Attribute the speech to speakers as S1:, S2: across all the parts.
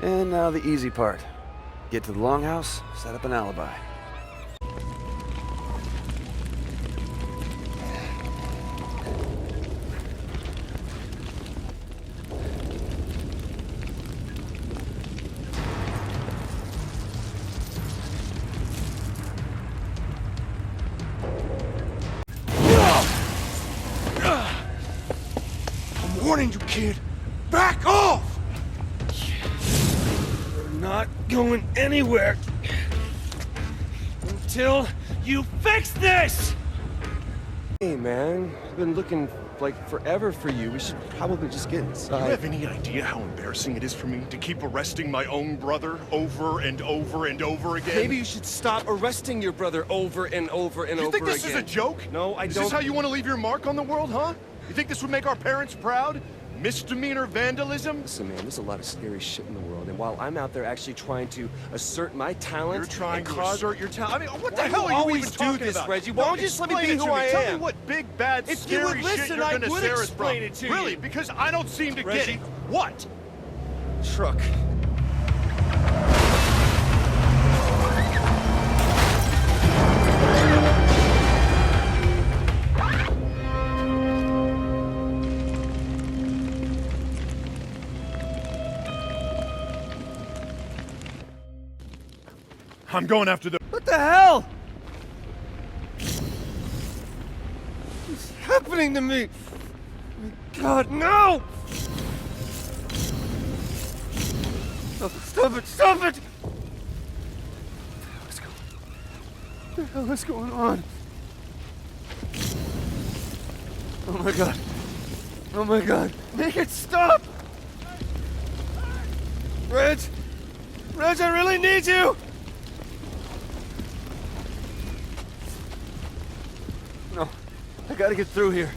S1: And now the easy part. Get to the longhouse, set up an alibi.
S2: I'm warning you, kid. Back off!
S3: We're not going anywhere until you fix this!
S4: Hey, man. I've been looking, like, forever for you. We should probably just get
S2: Do
S4: inside.
S2: you have any idea how embarrassing it is for me to keep arresting my own brother over and over and over again?
S4: Maybe you should stop arresting your brother over and over and over again.
S2: You think this is a joke?
S4: No, I
S2: Is
S4: don't.
S2: this how you want to leave your mark on the world, huh? You think this would make our parents proud? Misdemeanor vandalism?
S4: Listen, man, there's a lot of scary shit in the world, and while I'm out there actually trying to assert my talent,
S2: You're trying
S4: and
S2: to
S4: cause...
S2: assert your talent. I mean, what the
S4: Why
S2: hell
S4: do
S2: are
S4: you
S2: you
S4: always
S2: even
S4: do
S2: talking
S4: this,
S2: about?
S4: Reggie? Why don't you just let me
S2: explain
S4: be
S2: it
S4: who
S2: to me.
S4: I
S2: Tell
S4: am?
S2: me what big, bad,
S4: If you
S2: scary
S4: would
S2: shit
S4: listen,
S2: you're
S4: I
S2: gonna
S4: would
S2: scare us
S4: explain
S2: from.
S4: it to you.
S2: Really? Because I don't seem to get
S4: Reggie.
S2: it. What?
S4: Truck.
S2: I'm going after the...
S3: What the hell? What's happening to me? God, no! Oh, stop it, stop it! What the hell is going on? Oh my god. Oh my god. Make it stop! Reg! Reg, I really need you! No, I gotta get through here.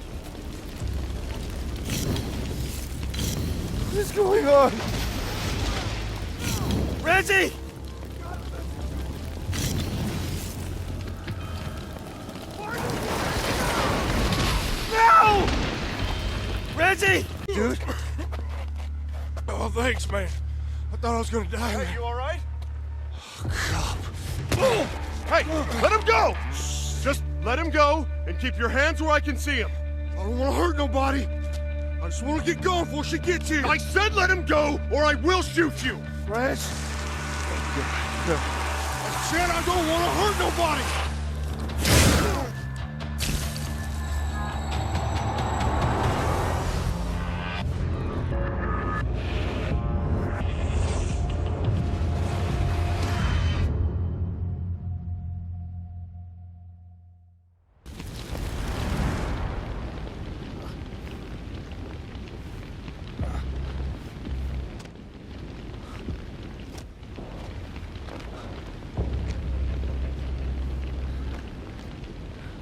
S3: What is going on? Reggie! No! Reggie!
S2: Dude?
S3: Oh, thanks, man. I thought I was gonna die.
S2: Hey, you alright? Hey, let him go! Just let him go and keep your hands where I can see him.
S3: I don't want to hurt nobody. I just want to get going before she gets here.
S2: I said let him go or I will shoot you!
S3: Reg. I said I don't want to hurt nobody.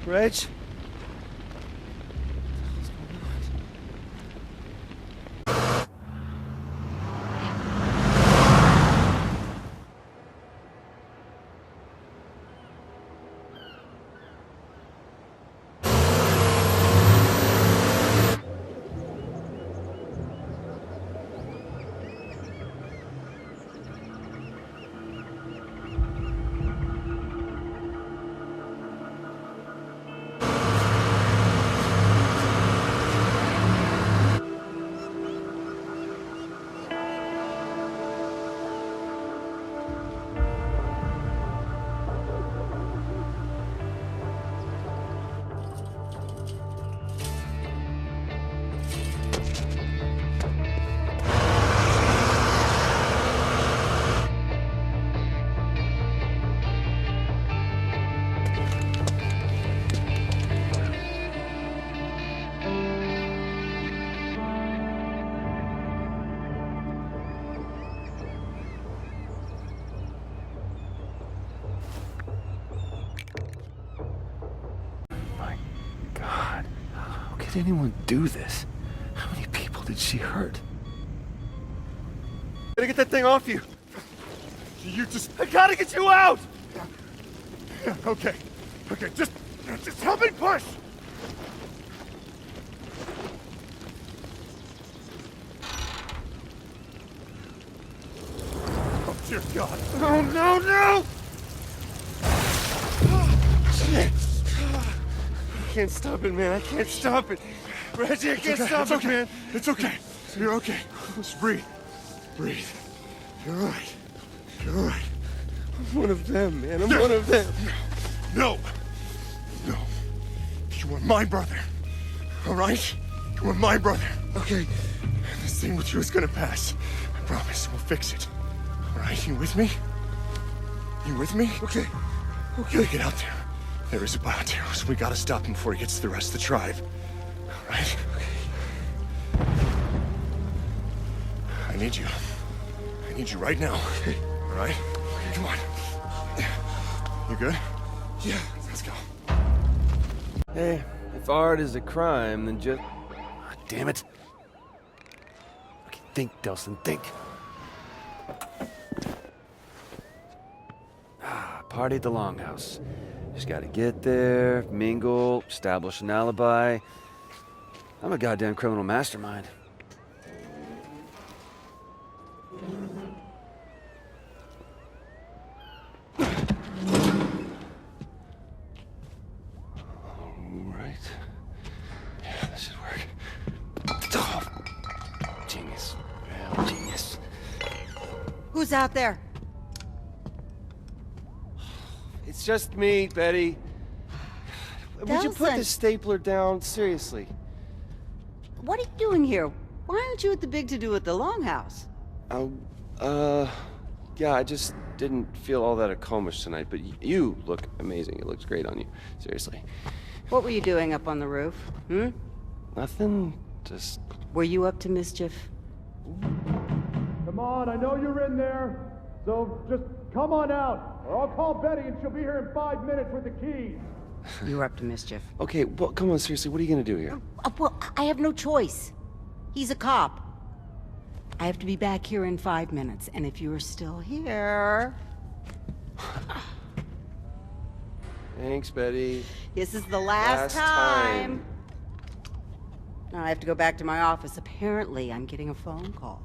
S3: Reg?
S1: Did anyone do this? How many people did she hurt?
S3: Gotta get that thing off you.
S2: You just...
S3: I gotta get you out!
S2: Okay. Okay, just help me push! Dear God.
S3: Oh, no, no! Shit. I can't stop it, man. I can't stop it. Reggie, I can't stop it, man.
S2: It's okay. You're okay. Just breathe. Breathe. You're all right. You're all right.
S3: I'm one of them, man. I'm one of them.
S2: No. No. You are my brother. All right? You are my brother.
S3: Okay.
S2: This thing with you is gonna pass. I promise. We'll fix it. All right? You with me? You with me?
S3: Okay.
S2: Okay, get out there. There is a bioterror, so we gotta stop him before he gets to the rest of the tribe. All right? I need you. I need you right now.
S3: Okay.
S2: All right? Come on. You good?
S3: Yeah.
S2: Let's go.
S4: Hey, if art is a crime, then just...
S1: Ah, damn it. Okay, think, Delsin, think. Party at the Longhouse. Just gotta get there, mingle, establish an alibi. I'm a goddamn criminal mastermind. Alright. Yeah, this should work. Oh, genius. Real genius.
S5: Who's out there?
S4: It's just me, Betty. Would you put
S5: Delsin.
S4: the stapler down? Seriously.
S5: What are you doing here? Why aren't you at the big to-do at the Longhouse?
S4: Yeah, I just didn't feel all that accomplished tonight, but you look amazing. It looks great on you. Seriously.
S5: What were you doing up on the roof? Hmm?
S4: Nothing, just...
S5: Were you up to mischief?
S6: Come on, I know you're in there. So just come on out, or I'll call Betty and she'll be here in 5 minutes with the keys.
S5: You were up to mischief.
S4: Okay, well, come on, seriously, what are you gonna do here?
S5: Well, I have no choice. He's a cop. I have to be back here in 5 minutes, and if you're still here...
S4: Thanks, Betty.
S5: This is the last time. Now I have to go back to my office. Apparently, I'm getting a phone call.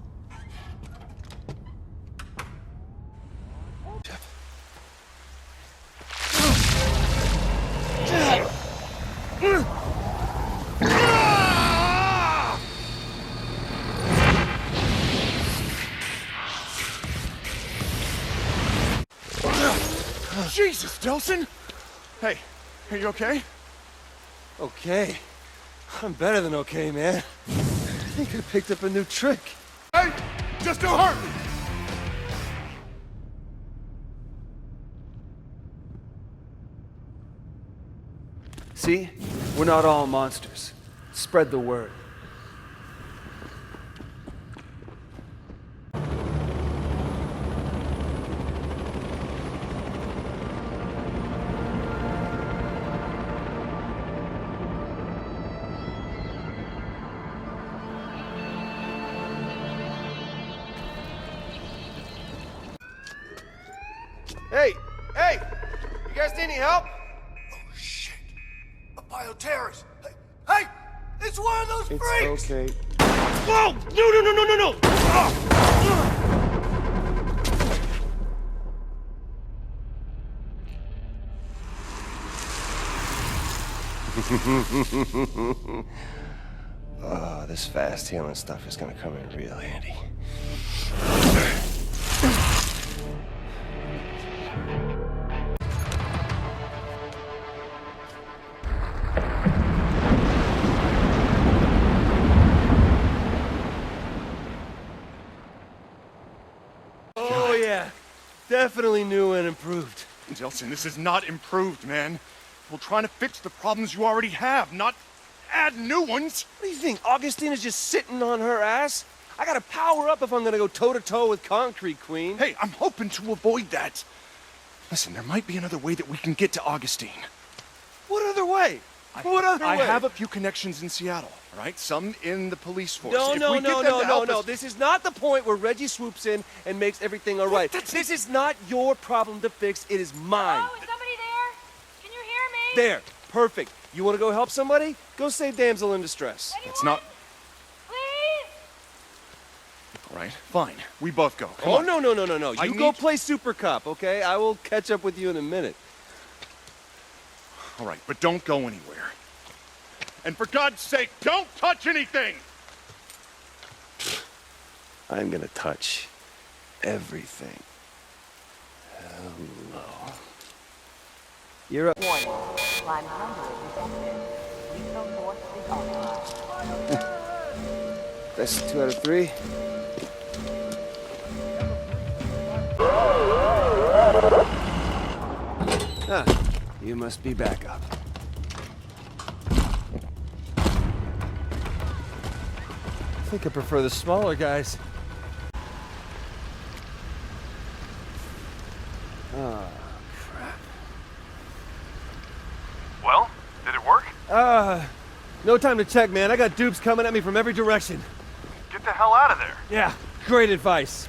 S2: Jesus, Delsin! Hey, are you okay?
S4: Okay. I'm better than okay, man. I think I picked up a new trick.
S2: Hey, just don't hurt me!
S1: See? We're not all monsters. Spread the word.
S3: Hey! Hey! You guys need any help?
S2: Oh, shit. A bioterrorist. Hey! It's one of those freaks!
S4: It's okay.
S3: Whoa! No!
S4: Oh, this fast healing stuff is gonna come in real handy. Oh yeah, definitely new and improved.
S2: Delsin, this is not improved, man. We're trying to fix the problems you already have, not add new ones.
S4: What do you think? Augustine is just sitting on her ass? I gotta power up if I'm gonna go toe-to-toe with Concrete Queen.
S2: Hey, I'm hoping to avoid that. Listen, there might be another way that we can get to Augustine.
S4: What other way? What other
S2: I
S4: way?
S2: have a few connections in Seattle, all right? Some in the police force.
S4: No,
S2: If
S4: no,
S2: we get
S4: no,
S2: them
S4: no,
S2: to
S4: no,
S2: help
S4: no.
S2: us-
S4: This is not the point where Reggie swoops in and makes everything all right. This is not your problem to fix. It is mine.
S7: Oh, is somebody there? Can you hear me?
S4: There. Perfect. You want to go help somebody? Go save damsel in distress.
S7: Anyone?
S2: It's not...
S7: Please?
S2: right? Fine. We both go. Come
S4: Oh,
S2: on.
S4: no.
S2: I
S4: You go
S2: need-
S4: play Super Cop, okay? I will catch up with you in a minute.
S2: All right, but don't go anywhere. And for God's sake, don't touch anything!
S3: I'm gonna touch everything. Hello.
S4: You're up.
S8: Warning. Line number detected. Lethal force is authorized.
S4: That's 2 out of 3.
S1: Ah, you must be backup.
S4: I think I prefer the smaller guys.
S1: Oh, crap.
S6: Well, did it work?
S4: No time to check, man. I got dupes coming at me from every direction.
S6: Get the hell out of there.
S4: Yeah, great advice.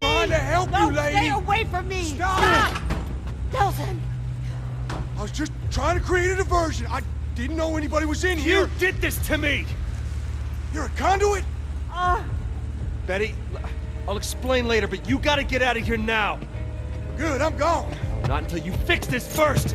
S3: Trying to help
S5: No, stay away from me! Stop! Delsin!
S3: I was just trying to create a diversion. I didn't know anybody was in here.
S4: You did this to me!
S3: You're a conduit?
S4: Betty, I'll explain later, but you gotta get out of here now.
S3: Good, I'm gone.
S4: Not until you fix this first.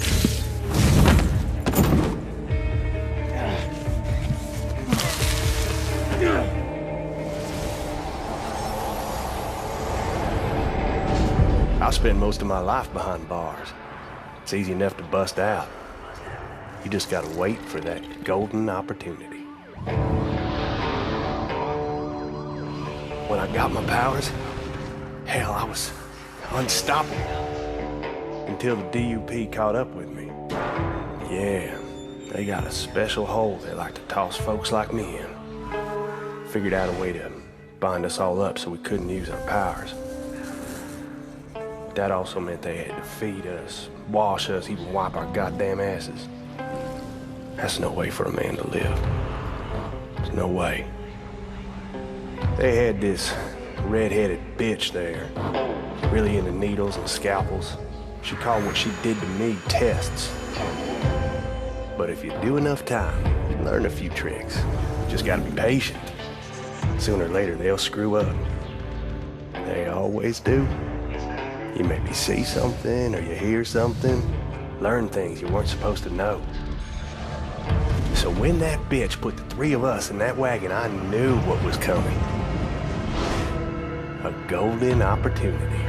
S9: I spent most of my life behind bars. It's easy enough to bust out. You just gotta wait for that golden opportunity. When I got my powers, hell, I was unstoppable. Until the D.U.P caught up with me. Yeah, they got a special hole they like to toss folks like me in. Figured out a way to bind us all up so we couldn't use our powers. That also meant they had to feed us, wash us, even wipe our goddamn asses. That's no way for a man to live. There's no way. They had this red-headed bitch there, really into needles and scalpels. She called what she did to me tests. But if you do enough time, you learn a few tricks. You just gotta be patient. Sooner or later, they'll screw up. They always do. You maybe see something or you hear something, learn things you weren't supposed to know. So when that bitch put the 3 of us in that wagon, I knew what was coming. A golden opportunity.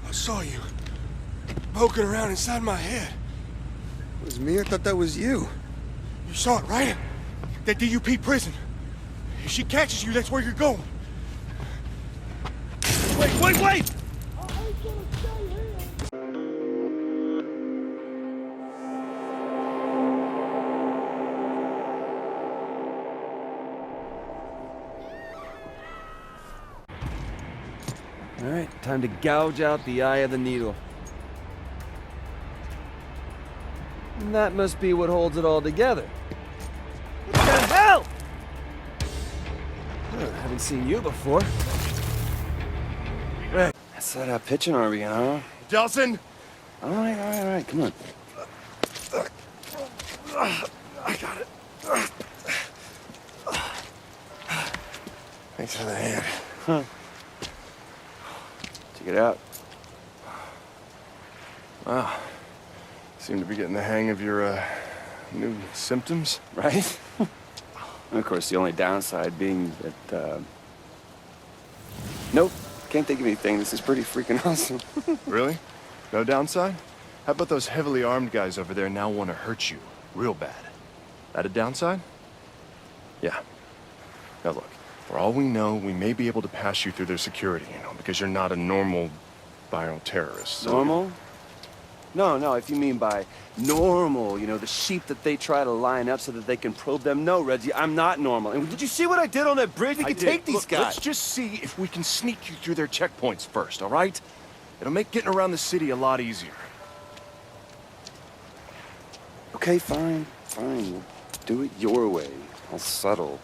S3: I saw you poking around inside my head.
S2: It was me? I thought that was you.
S3: You saw it, right? That D.U.P prison. If she catches you, that's where you're going.
S4: Wait! All right, time to gouge out the eye of the needle. And that must be what holds it all together. What the hell? I haven't seen you before. Right.
S3: That's that pitching are we in, huh?
S2: Delsin!
S3: All right, come on. I got it. Thanks for the hand.
S1: Huh.
S3: Check it out. Wow. Seem to be getting the hang of your, new symptoms.
S1: Right? And of course, the only downside being that, nope, can't think of anything. This is pretty freaking awesome.
S2: Really? No downside? How about those heavily armed guys over there now want to hurt you real bad? That a downside? Yeah. Now look, for all we know, we may be able to pass you through their security, because you're not a normal bioterrorist. So
S1: Normal? No, if you mean by normal, the sheep that they try to line up so that they can probe them. No, Reggie, I'm not normal. And did you see what I did on that bridge? We
S2: I
S1: can
S2: did.
S1: take these
S2: Look,
S1: guys.
S2: Let's just see if we can sneak you through their checkpoints first, all right? It'll make getting around the city a lot easier.
S1: Okay, fine. We'll do it your way. I'll settle.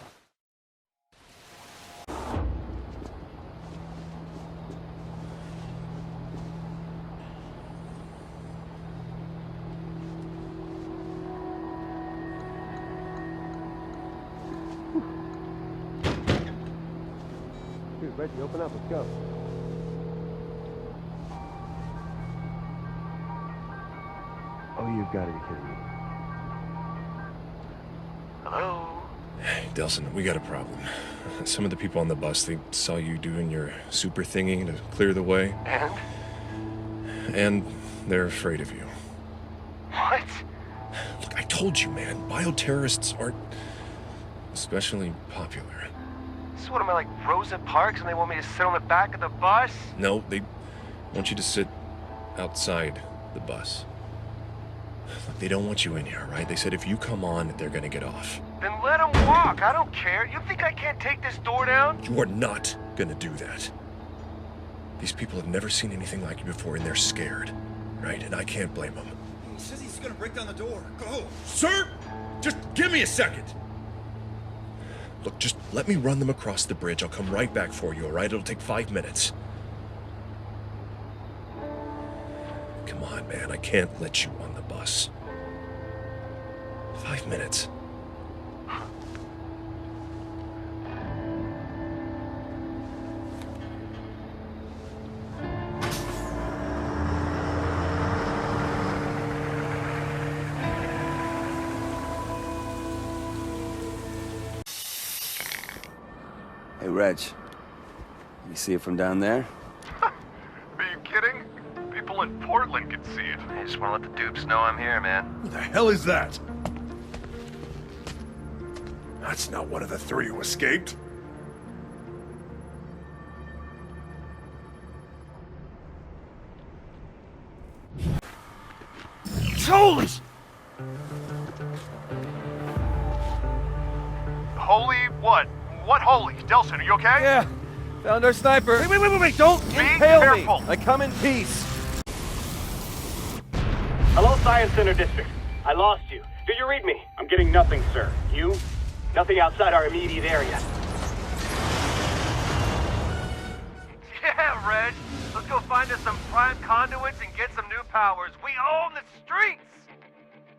S4: Reggie, open up. Let's go.
S1: Oh, you've got to be kidding me.
S2: Hello?
S10: Hey, Delsin, we got a problem. Some of the people on the bus, they saw you doing your super thingy to clear the way.
S2: And?
S10: And they're afraid of you.
S2: What?
S10: Look, I told you, man. Bioterrorists aren't especially popular.
S2: So what, am I like Rosa Parks and they want me to sit on the back of the bus?
S10: No, they want you to sit outside the bus. Look, they don't want you in here, right? They said if you come on, they're gonna get off.
S2: Then let them walk. I don't care. You think I can't take this door down?
S10: You are not gonna do that. These people have never seen anything like you before, and they're scared, right? And I can't blame them.
S11: He says he's gonna break down the door. Go!
S10: Sir! Just give me a second! Look, just let me run them across the bridge. I'll come right back for you, all right? It'll take 5 minutes. Come on, man. I can't let you on the bus. 5 minutes.
S1: Hey, Reg. You see it from down there?
S2: Are you kidding? People in Portland could see it. I just want to let the dupes know I'm here, man.
S11: Who the hell is that?
S9: That's not one of the three who escaped.
S11: Holy!
S2: Holy what? What holy? Delsin, are you okay?
S4: Yeah, found our sniper. Wait, don't impale
S2: careful.
S4: me. I come in peace.
S12: Hello, Science Center District. I lost you. Do you read me? I'm getting nothing, sir. You? Nothing outside our immediate area.
S2: Yeah, Reg. Let's go find us some prime conduits and get some new powers. We own the streets!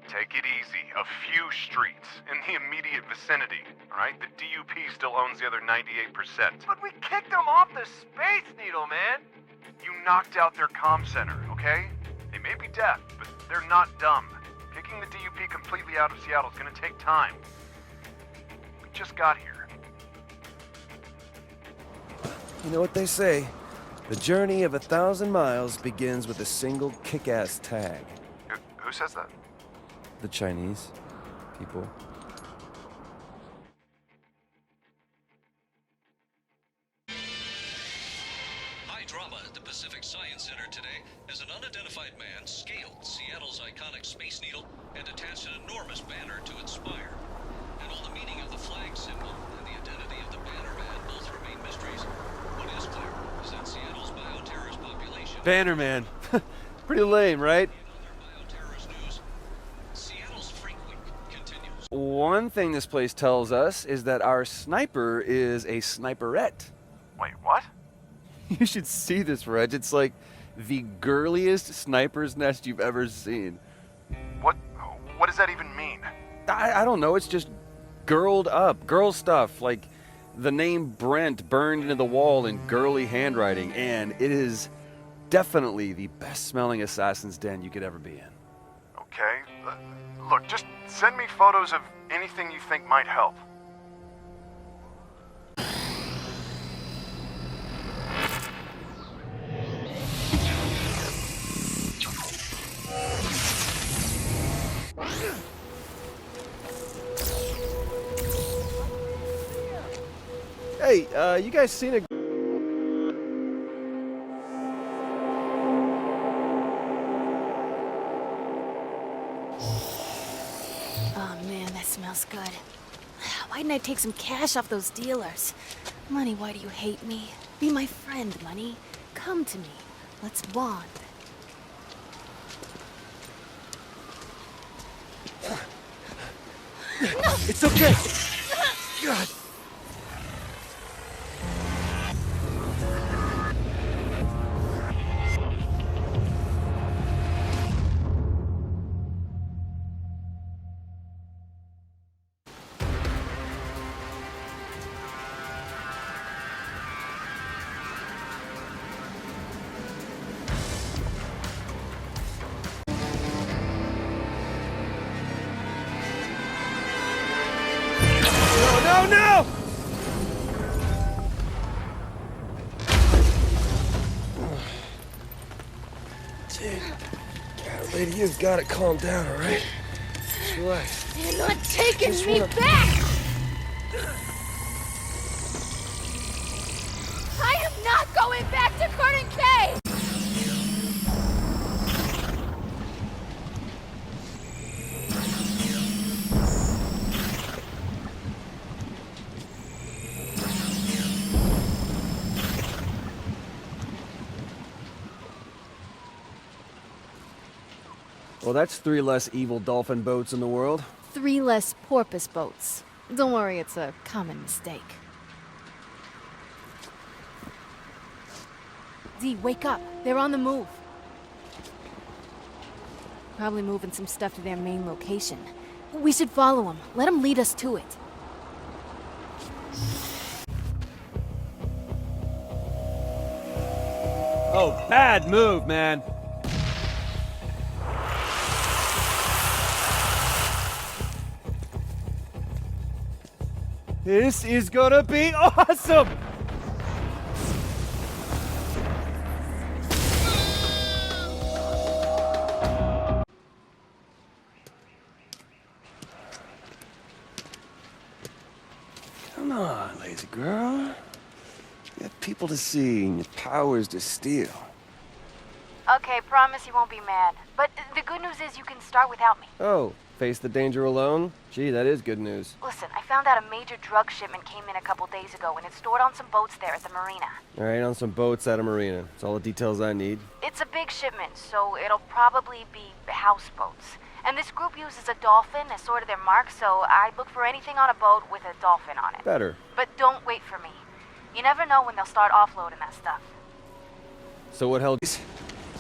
S2: Take it easy. A few streets in the immediate vicinity, all right? The D.U.P still owns the other 98%. But we kicked them off the Space Needle, man! You knocked out their comm center, okay? They may be deaf, but they're not dumb. Kicking the D.U.P completely out of Seattle is gonna take time. We just got here.
S1: You know what they say? The journey of 1,000 miles begins with a single kick-ass tag.
S2: Who says that?
S1: The Chinese people.
S13: High drama at the Pacific Science Center today as an unidentified man scaled Seattle's iconic Space Needle and attached an enormous banner to its spire. And while the meaning of the flag symbol and the identity of the banner man both remain mysteries, what is clear is that Seattle's bioterrorist population...
S4: Bannerman. Pretty lame, right? One thing this place tells us is that our sniper is a sniperette.
S2: Wait, what?
S4: You should see this, Reg. It's like the girliest sniper's nest you've ever seen.
S2: What does that even mean?
S4: I don't know. It's just girled up. Girl stuff. Like the name Brent burned into the wall in girly handwriting. And it is definitely the best smelling assassin's den you could ever be in.
S2: Okay. Look, just send me photos of anything you think might help.
S4: Hey, you guys seen a...
S7: Oh man, that smells good. Why didn't I take some cash off those dealers? Money, why do you hate me? Be my friend, Money. Come to me. Let's bond.
S4: It's okay. God.
S1: now!
S9: Dude, God, lady, you've got to calm down, all right? Just relax.
S7: You're not taking me back! I am not going back to Curtin K!
S4: Well, that's 3 less evil dolphin boats in the world.
S7: 3 less porpoise boats. Don't worry, it's a common mistake. D, wake up. They're on the move. Probably moving some stuff to their main location. We should follow them. Let them lead us to it.
S4: Oh, bad move, man. This is gonna be awesome!
S1: Come on, lazy girl. You have people to see and your powers to steal.
S14: Okay, promise you won't be mad. But the good news is you can start without me.
S4: Oh, face the danger alone? Gee, that is good news.
S14: Listen, I found out a major drug shipment came in a couple days ago, and it's stored on some boats there at the marina.
S4: All right, on some boats at a marina. That's all the details I need.
S14: It's a big shipment, so it'll probably be houseboats. And this group uses a dolphin as sort of their mark, so I look for anything on a boat with a dolphin on it.
S4: Better.
S14: But don't wait for me. You never know when they'll start offloading that stuff.
S4: So what held...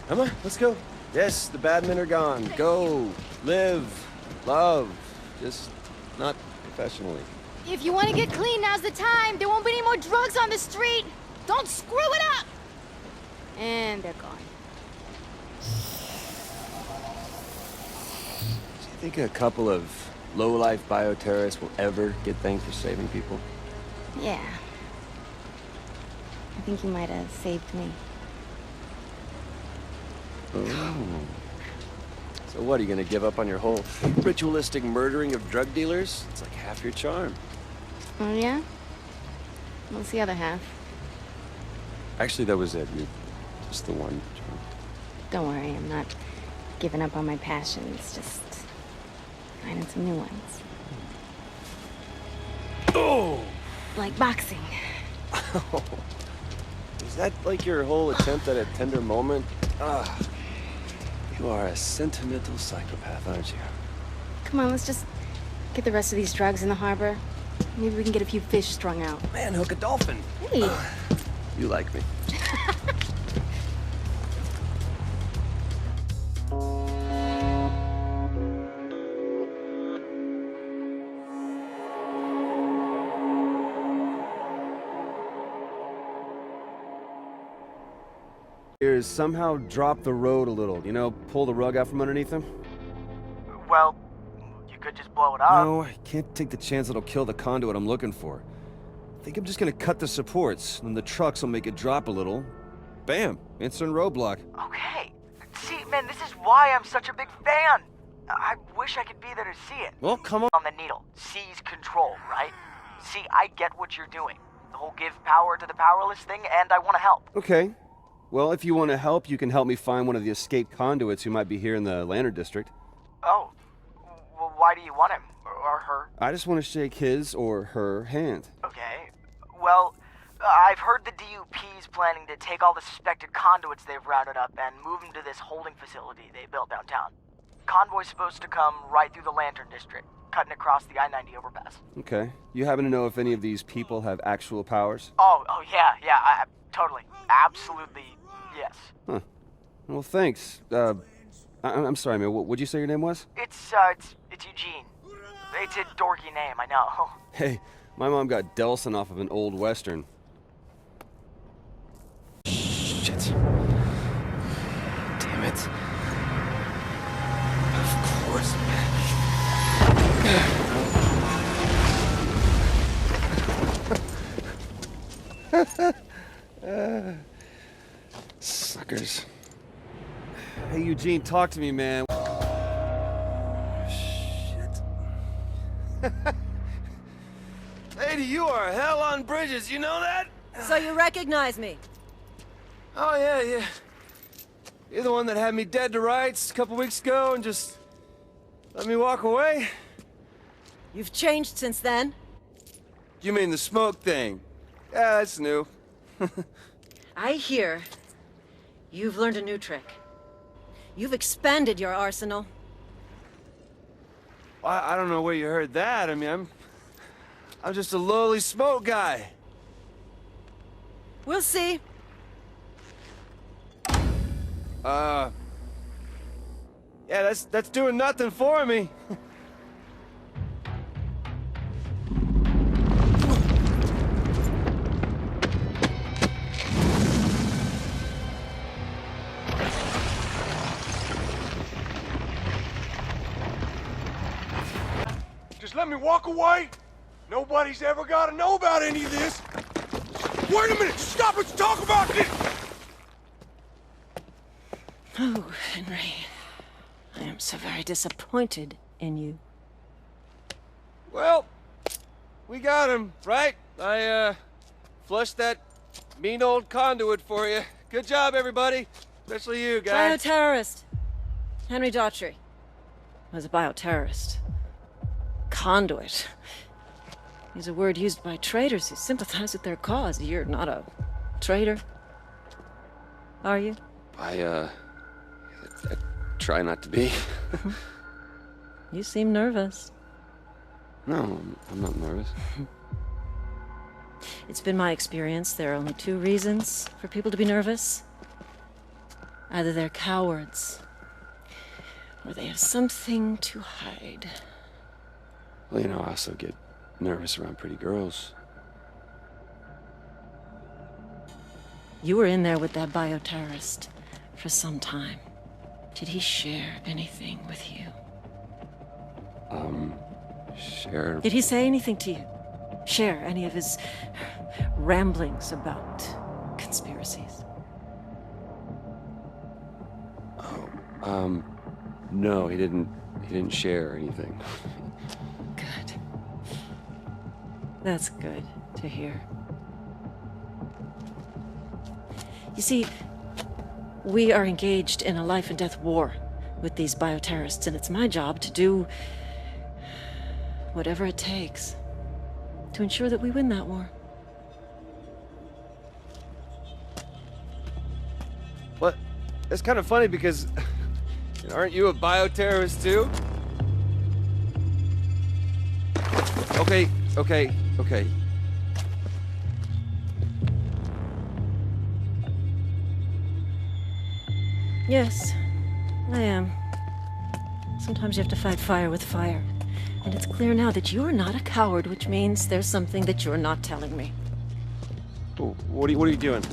S1: Come on, let's go. Yes, the bad men are gone. Go, live, love. Just not professionally.
S7: If you want to get clean, now's the time. There won't be any more drugs on the street. Don't screw it up! And they're gone.
S1: Do you think a couple of low-life bioterrorists will ever get thanked for saving people?
S7: Yeah. I think you might have saved me.
S1: Oh. So what, are you gonna give up on your whole ritualistic murdering of drug dealers? It's like half your charm.
S7: Oh, yeah? What's the other half?
S1: Actually, that was it. You're just the one.
S7: Don't worry, I'm not giving up on my passions, just finding some new ones.
S1: Oh!
S7: Like boxing.
S1: Is that like your whole attempt at a tender moment? Ah. You are a sentimental psychopath, aren't you?
S7: Come on, let's just get the rest of these drugs in the harbor. Maybe we can get a few fish strung out.
S1: Man, hook a dolphin.
S7: Hey.
S1: You like me.
S4: Is somehow drop the road a little, you know, pull the rug out from underneath them?
S15: Well, you could just blow it up.
S4: No, I can't take the chance it'll kill the conduit I'm looking for. I think I'm just gonna cut the supports, and the trucks will make it drop a little. Bam! Instant roadblock.
S15: Okay. See, man, this is why I'm such a big fan. I wish I could be there to see it.
S4: Well, come on.
S15: On the needle. Seize control, right? See, I get what you're doing. The whole give power to the powerless thing, and I want to help.
S4: Okay. Well, if you want to help, you can help me find one of the escaped conduits who might be here in the Lantern District.
S15: Oh. Well, why do you want him? Or her?
S4: I just want to shake his or her hand.
S15: Okay. Well, I've heard the D.U.P is planning to take all the suspected conduits they've rounded up and move them to this holding facility they built downtown. Convoy's supposed to come right through the Lantern District, cutting across the I-90 overpass.
S4: Okay. You happen to know if any of these people have actual powers?
S15: Oh yeah, totally. Absolutely, yes.
S4: Huh. Well, thanks. I'm sorry, man. What'd you say your name was?
S15: It's Eugene. It's a dorky name, I know.
S4: Hey, my mom got Delsin off of an old Western.
S1: Shit. Damn it. Of course.
S4: Eugene, talk to me, man.
S1: Lady, you are hell on bridges, you know that?
S16: So you recognize me?
S1: Oh, yeah. You're the one that had me dead to rights a couple weeks ago and just let me walk away?
S16: You've changed since then.
S1: You mean the smoke thing? Yeah, that's new.
S16: I hear you've learned a new trick. You've expanded your arsenal.
S1: I don't know where you heard that. I mean, I'm just a lowly smoke guy.
S16: We'll see.
S1: Yeah, that's doing nothing for me.
S3: Just let me walk away. Nobody's ever got to know about any of this. Wait a minute! Stop! Let's talk about this!
S16: Oh, Henry. I am so very disappointed in you.
S1: Well, we got him, right? I, flushed that mean old conduit for you. Good job, everybody. Especially you, guys.
S16: Bioterrorist. Henry Daughtry was a bioterrorist. Conduit. Is a word used by traitors who sympathize with their cause. You're not a traitor, are you?
S4: I try not to be.
S16: You seem nervous.
S4: No, I'm not nervous.
S16: It's been my experience there are only two reasons for people to be nervous. Either they're cowards, or they have something to hide.
S4: Well, you know, I also get nervous around pretty girls.
S16: You were in there with that bioterrorist for some time. Did he share anything with you?
S4: Share?
S16: Did he say anything to you? Share any of his ramblings about conspiracies?
S4: No, he didn't share anything.
S16: Good. That's good to hear. You see, we are engaged in a life and death war with these bioterrorists, and it's my job to do whatever it takes to ensure that we win that war.
S1: What? It's kind of funny because aren't you a bioterrorist too? Okay.
S16: Yes, I am. Sometimes you have to fight fire with fire. And it's clear now that you're not a coward, which means there's something that you're not telling me.
S1: What are you doing?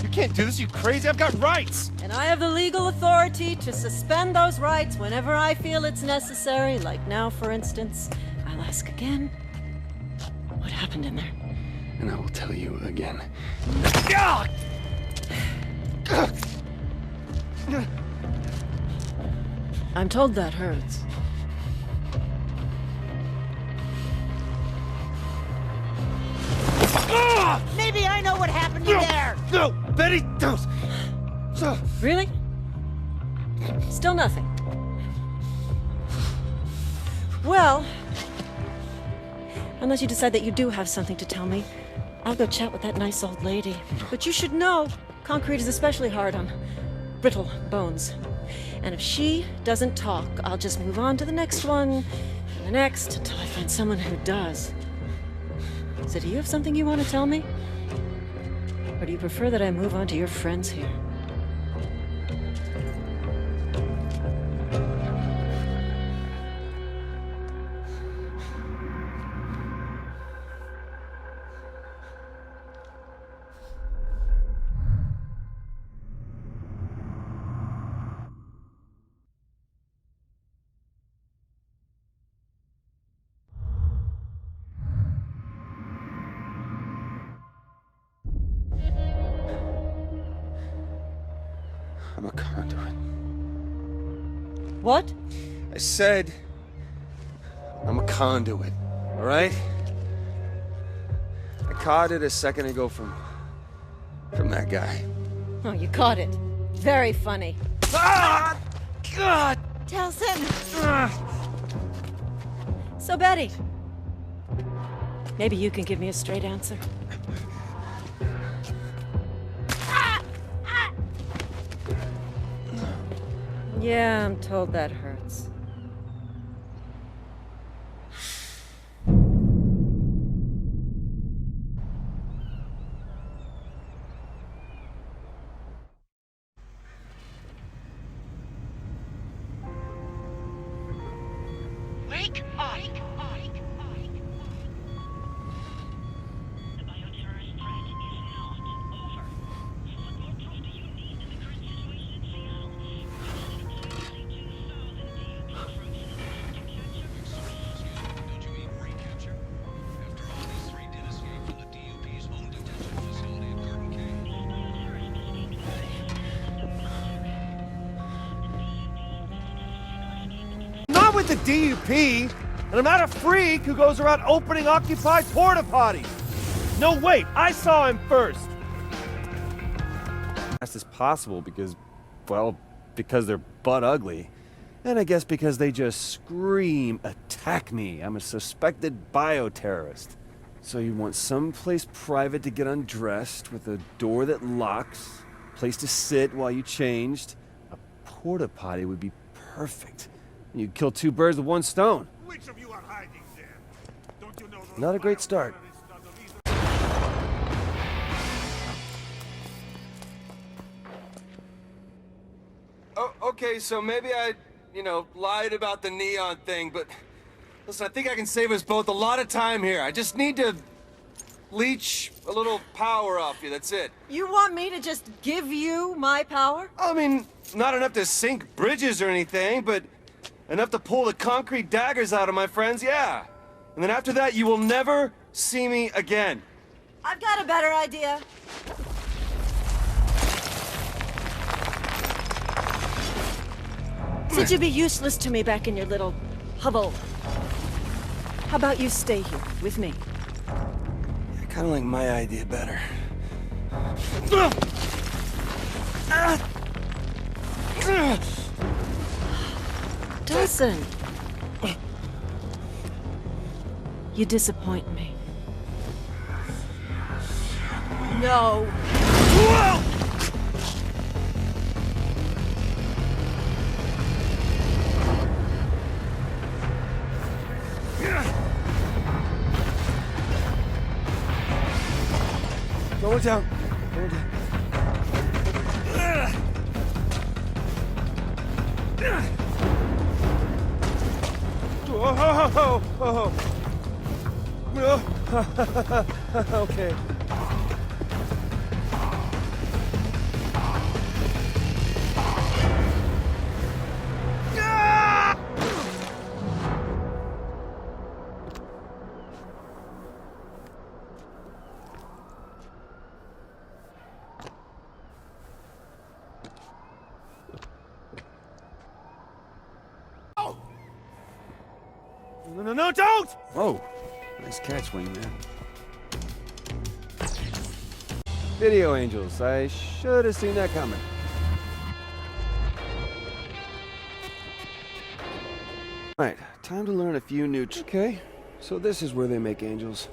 S1: You can't do this, you crazy! I've got rights!
S16: And I have the legal authority to suspend those rights whenever I feel it's necessary. Like now, for instance. I'll ask again. What happened in there?
S4: And I will tell you again.
S16: I'm told that hurts.
S8: Maybe I know what happened in there!
S1: No! Betty, don't!
S16: Really? Still nothing. Well, unless you decide that you do have something to tell me, I'll go chat with that nice old lady. But you should know, concrete is especially hard on brittle bones. And if she doesn't talk, I'll just move on to the next one, and the next, until I find someone who does. So do you have something you want to tell me? Or do you prefer that I move on to your friends here?
S4: I'm a conduit.
S16: What?
S4: I said I'm a conduit, all right? I caught it a second ago from that guy.
S16: Oh, you caught it. Very funny.
S4: Ah! God!
S16: Delsin! So, Betty, maybe you can give me a straight answer. Yeah, I'm told that hurts.
S8: Wake up!
S1: Not with the D.U.P. And I'm not a freak who goes around opening occupied porta potties. No, wait, I saw him first.
S4: That's just possible because, well, because they're butt ugly. And I guess because they just scream, attack me. I'm a suspected bioterrorist. So you want someplace private to get undressed with a door that locks, place to sit while you changed. A porta potty would be perfect. You'd kill two birds with one stone.
S6: Which of you are hiding there? Don't you know those
S4: Not a great start.
S1: Oh, okay, so maybe I, lied about the neon thing, but listen, I think I can save us both a lot of time here. I just need to leech a little power off you, that's it.
S16: You want me to just give you my power?
S1: I mean, not enough to sink bridges or anything, but enough to pull the concrete daggers out of my friends, yeah. And then after that, you will never see me again.
S16: I've got a better idea. Since you'd be useless to me back in your little hovel, how about you stay here with me?
S1: I kind of like my idea better.
S16: Delsin, you disappoint me. No.
S1: Go down. Go down. Okay. No, don't!
S4: Oh, nice catch, wingman. Video angels. I should have seen that coming. Right, time to learn a few new okay, so this is where they make angels.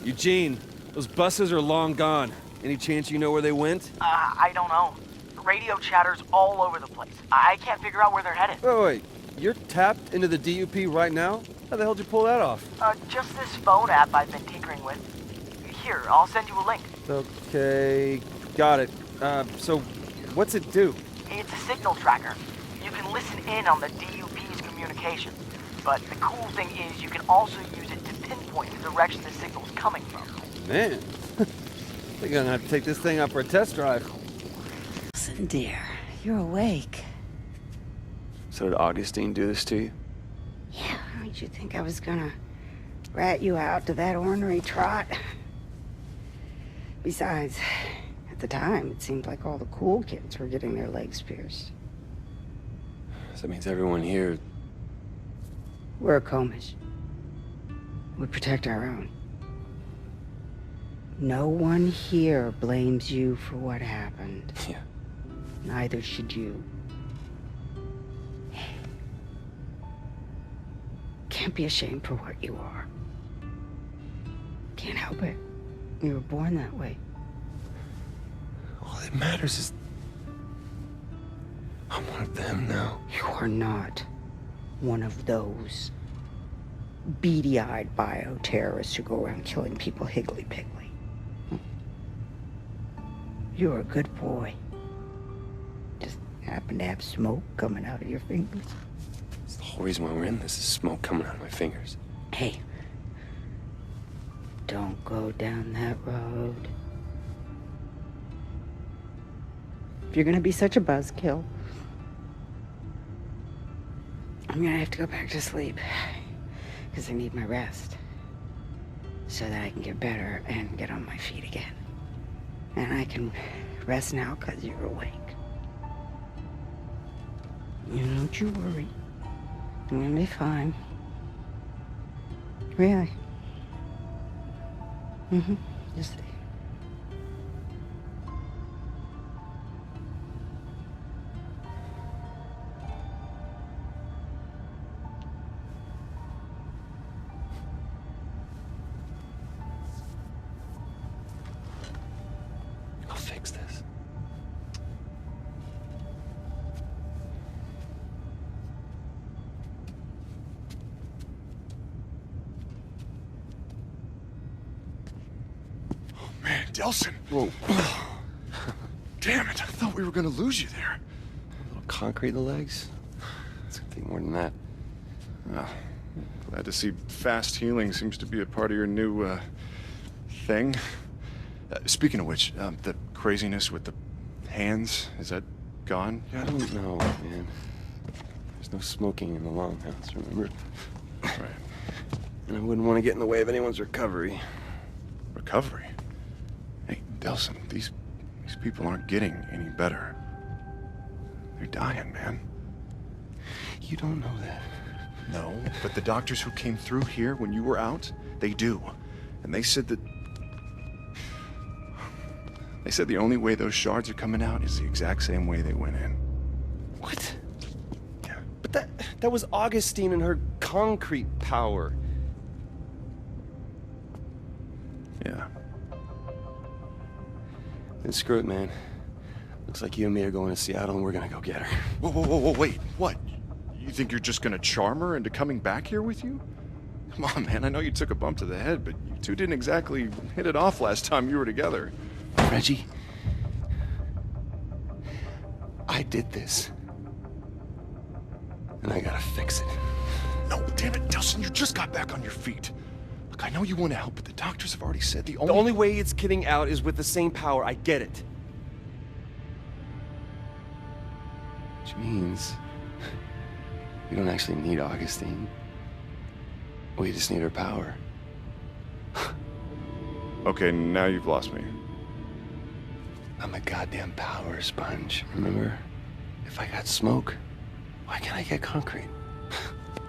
S4: Eugene, those buses are long gone. Any chance you know where they went?
S15: I don't know. Radio chatter's all over the place. I can't figure out where they're headed.
S4: Wait, you're tapped into the D.U.P. right now? How the hell did you pull that off?
S15: Just this phone app I've been tinkering with. Here, I'll send you a link.
S4: Okay, got it. So, what's it do?
S15: It's a signal tracker. You can listen in on the D.U.P.'s communications. But the cool thing is you can also use it to pinpoint the direction the signal's coming from.
S4: Man, we're gonna have to take this thing out for a test drive.
S5: Delsin, dear, you're awake.
S4: So did Augustine do this to you?
S5: Yeah, did you think I was gonna rat you out to that ornery trot? Besides, at the time, it seemed like all the cool kids were getting their legs pierced.
S4: So that means everyone here...
S5: We're a Comish. We protect our own. No one here blames you for what happened.
S4: Yeah.
S5: Neither should you. Can't be ashamed for what you are. Can't help it. You were born that way.
S4: All that matters is... I'm one of them now.
S5: You are not one of those beady-eyed bioterrorists who go around killing people higgly-piggly. You're a good boy. Just happen to have smoke coming out of your fingers.
S4: It's the whole reason why we're in this is smoke coming out of my fingers.
S5: Hey, don't go down that road. If you're gonna be such a buzzkill, I'm gonna have to go back to sleep. Because I need my rest. So that I can get better and get on my feet again. And I can rest now because you're awake. You don't you worry. I'm gonna be fine. Really. Mm-hmm. Just see.
S4: I'll fix this.
S2: Man, Delsin!
S4: Whoa.
S2: Damn it, I thought we were gonna lose you there.
S4: A little concrete in the legs? It's gonna take more than that.
S2: Oh, glad to see fast healing seems to be a part of your new, thing. Speaking of which, the craziness with the hands, is that gone?
S4: I don't know, man. There's no smoking in the longhouse, remember?
S2: Right.
S4: And I wouldn't want to get in the way of anyone's recovery.
S2: Recovery? Hey, Delsin, these people aren't getting any better. They're dying, man.
S4: You don't know that.
S2: No, but the doctors who came through here when you were out, they do. And they said that... They said the only way those shards are coming out is the exact same way they went in.
S4: What?
S2: Yeah.
S4: But that was Augustine and her concrete power.
S2: Yeah.
S4: Then screw it, man. Looks like you and me are going to Seattle and we're gonna go get her.
S2: Whoa, wait, what? You think you're just gonna charm her into coming back here with you? Come on, man, I know you took a bump to the head, but you two didn't exactly hit it off last time you were together.
S4: Reggie, I did this. And I gotta fix it.
S2: No, damn it, Delsin, you just got back on your feet. Look, I know you want to help, but the doctors have already said the
S4: only way it's getting out is with the same power. I get it. Which means we don't actually need Augustine. We just need her power.
S2: Okay, now you've lost me.
S4: I'm a goddamn power sponge, remember? If I got smoke, why can't I get concrete?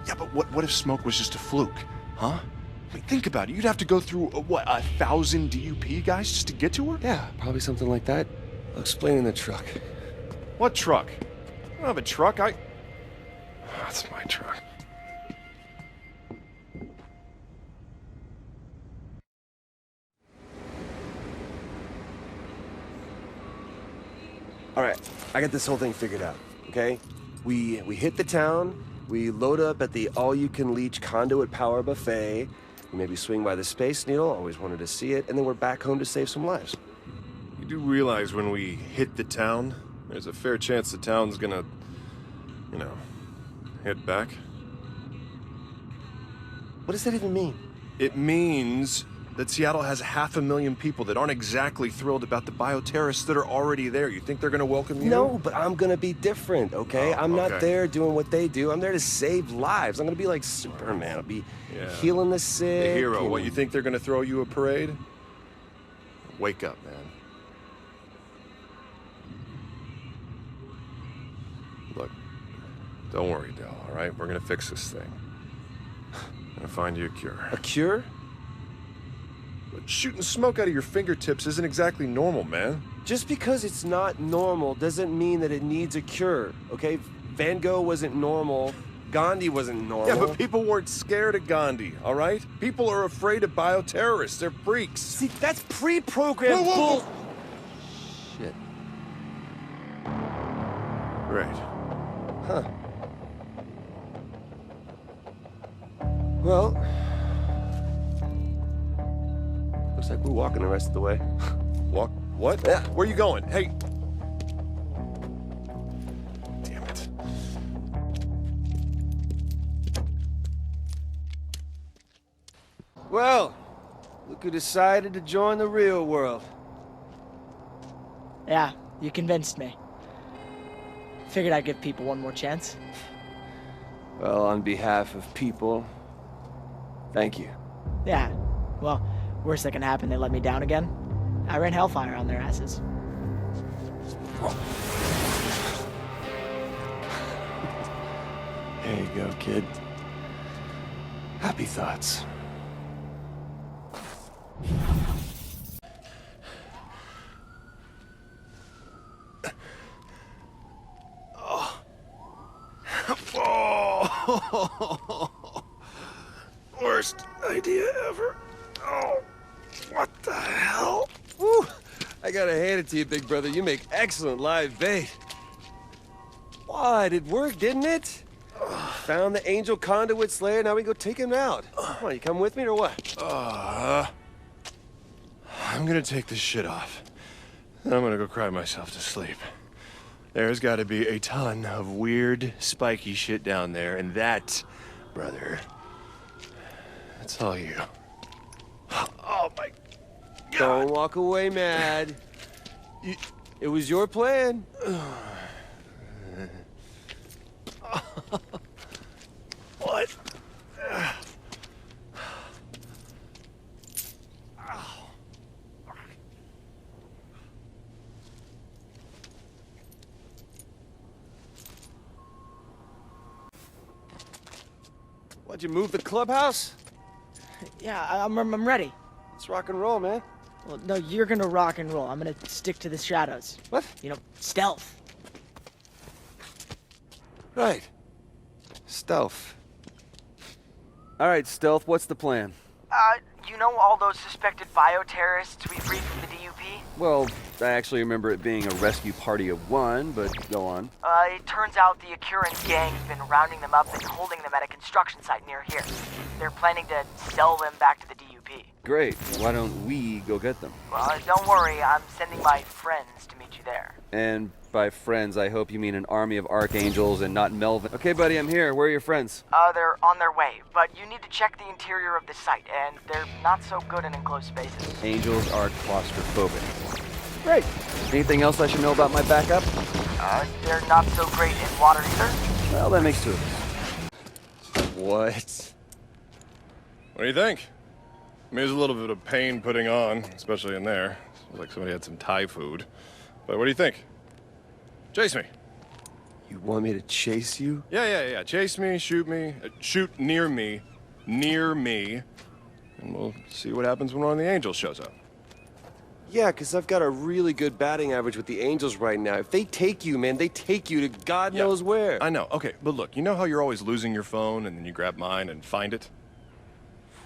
S2: Yeah, but what if smoke was just a fluke, huh? I mean, think about it. You'd have to go through, what, 1,000 D.U.P guys just to get to her?
S4: Yeah, probably something like that. I'll explain in the truck.
S2: What truck? I don't have a truck, That's my truck.
S9: All right, I got this whole thing figured out, okay? We hit the town, we load up at the all-you-can-leech conduit power buffet, we maybe swing by the Space Needle, always wanted to see it, and then we're back home to save some lives.
S10: You do realize when we hit the town, there's a fair chance the town's gonna, you know, head back?
S9: What does that even mean?
S10: It means
S2: that Seattle has 500,000 people that aren't exactly thrilled about the bioterrorists that are already there. You think they're gonna welcome you?
S9: No, but I'm gonna be different, okay? I'm not
S2: okay.
S9: there doing what they do. I'm there to save lives. I'm gonna be like Superman. I'll be healing the sick.
S2: The hero.
S9: and-
S2: What, you think they're gonna throw you a parade? Wake up, man. Look, don't worry, Del, all right? We're gonna fix this thing. I'm gonna find you a cure.
S9: A cure?
S2: But shooting smoke out of your fingertips isn't exactly normal, man.
S9: Just because it's not normal doesn't mean that it needs a cure, okay? Van Gogh wasn't normal. Gandhi wasn't normal.
S2: Yeah, but people weren't scared of Gandhi, all right? People are afraid of bioterrorists. They're freaks.
S9: See, that's pre-programmed
S2: Whoa.
S9: bull... Shit.
S2: Right.
S9: Huh. Well... Looks like we're walking the rest of the way.
S2: Walk? What?
S9: Yeah.
S2: Where are you going? Hey. Damn it.
S9: Well, look who decided to join the real world.
S17: Yeah, you convinced me. Figured I'd give people one more chance.
S9: Well, on behalf of people, thank you.
S17: Yeah, well, worst that can happen, they let me down again. I ran hellfire on their asses.
S9: There you go, kid. Happy thoughts.
S2: Worst idea ever. Oh, what the hell?
S9: Woo! I gotta hand it to you, big brother. You make excellent live bait. What? It worked, didn't it? Found the angel conduit slayer. Now we go take him out. Come on, you come with me or what?
S2: I'm gonna take this shit off. Then I'm gonna go cry myself to sleep. There's gotta be a ton of weird, spiky shit down there, and that, brother, that's all you. Oh my God.
S9: Don't walk away mad. It was your plan.
S2: What?
S9: What'd you move the clubhouse?
S17: Yeah, I'm ready.
S9: Let's rock and roll, man.
S17: Well, no, you're gonna rock and roll. I'm gonna stick to the shadows.
S9: What?
S17: You know, stealth.
S9: Right. Stealth.
S4: All right, Stealth, what's the plan?
S15: You know all those suspected bioterrorists we freed from the D.U.P?
S4: Well, I actually remember it being a rescue party of one, but go on.
S15: It turns out the Accurant gang's been rounding them up and holding them at a construction site near here. They're planning to sell them back to the D.U.P.
S4: Great. Why don't we go get them?
S15: Well, don't worry, I'm sending my friends to meet you there.
S4: And by friends, I hope you mean an army of archangels and not Melvin. Okay, buddy, I'm here. Where are your friends?
S15: They're on their way, but you need to check the interior of the site, and they're not so good in enclosed spaces.
S4: Angels are claustrophobic. Great. Anything else I should know about my backup?
S15: They're not so great in water either.
S4: Well, that makes two of us.
S9: What?
S2: What do you think? I mean, there's a little bit of pain putting on, especially in there. It was like somebody had some Thai food. But what do you think? Chase me.
S9: You want me to chase you?
S2: Yeah. Chase me, shoot near me, and we'll see what happens when one of the angels shows up.
S9: Yeah, because I've got a really good batting average with the Angels right now. If they take you, man, they take you to God knows where.
S2: I know. Okay, but look, you know how you're always losing your phone and then you grab mine and find it?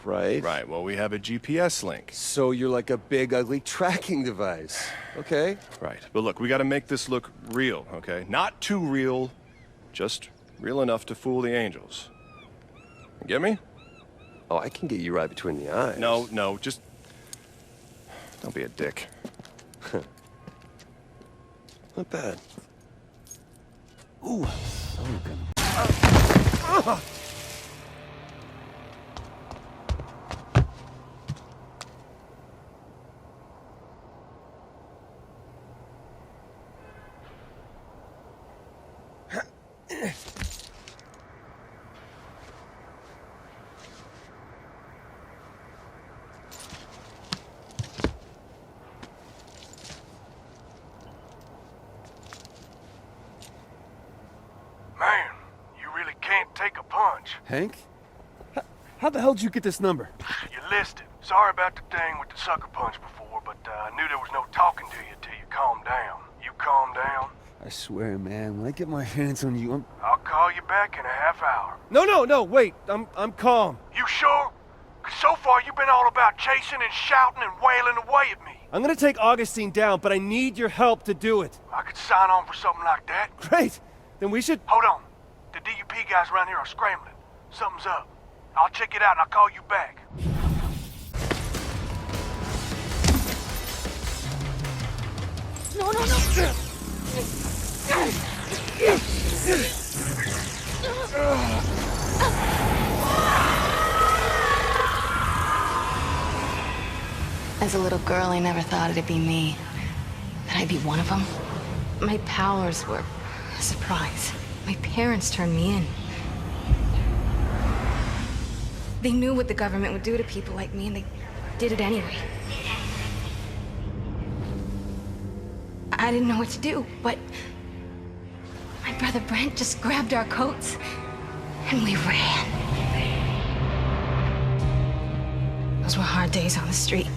S9: Right.
S2: Right, well, we have a GPS link.
S9: So you're like a big, ugly tracking device. Okay.
S2: Right, but look, we gotta make this look real, okay? Not too real, just real enough to fool the angels. You get me?
S9: Oh, I can get you right between the eyes.
S2: No, just... don't be a dick.
S9: Not bad.
S4: Ooh, so good.
S3: Man, you really can't take a punch.
S4: Hank? How the hell did you get this number?
S3: You listed. Sorry about the thing with the sucker punch before, but I knew there was no talking to you till you calmed down. You calm down?
S4: I swear, man, when I get my hands on you,
S3: I'll call you back in a half hour.
S1: No, wait. I'm calm.
S3: You sure? 'Cause so far you've been all about chasing and shouting and wailing away at me.
S1: I'm gonna take Augustine down, but I need your help to do it.
S3: I could sign on for something like that.
S1: Great. Then we should...
S3: Hold on. The D.U.P guys around here are scrambling. Something's up. I'll check it out and I'll call you back.
S7: No.
S14: As a little girl, I never thought it'd be me. That I'd be one of them. My powers were a surprise. My parents turned me in. They knew what the government would do to people like me, and they did it anyway. I didn't know what to do, but my brother Brent just grabbed our coats, and we ran. Those were hard days on the street.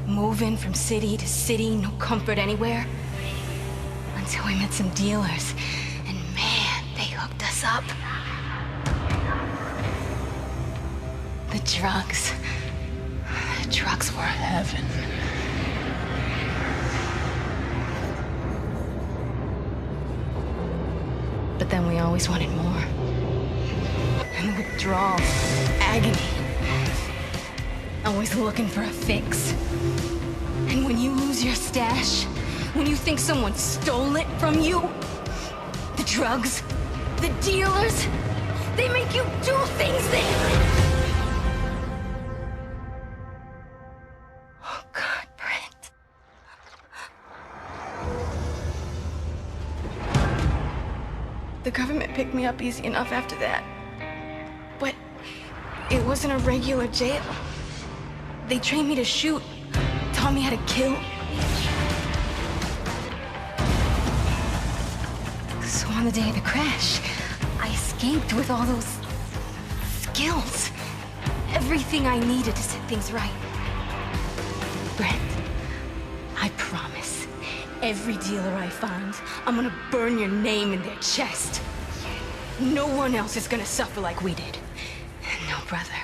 S14: Moving from city to city, no comfort anywhere. Until we met some dealers, and man, they hooked us up. The drugs were heaven. But then we always wanted more. And the withdrawal, agony. Always looking for a fix. And when you lose your stash, when you think someone stole it from you, the drugs, the dealers, they make you do things Oh God, Brent. The government picked me up easy enough after that. But it wasn't a regular jail. They trained me to shoot, taught me how to kill. So on the day of the crash, I escaped with all those skills. Everything I needed to set things right. Brent, I promise, every dealer I find, I'm gonna burn your name in their chest. No one else is gonna suffer like we did. No brother.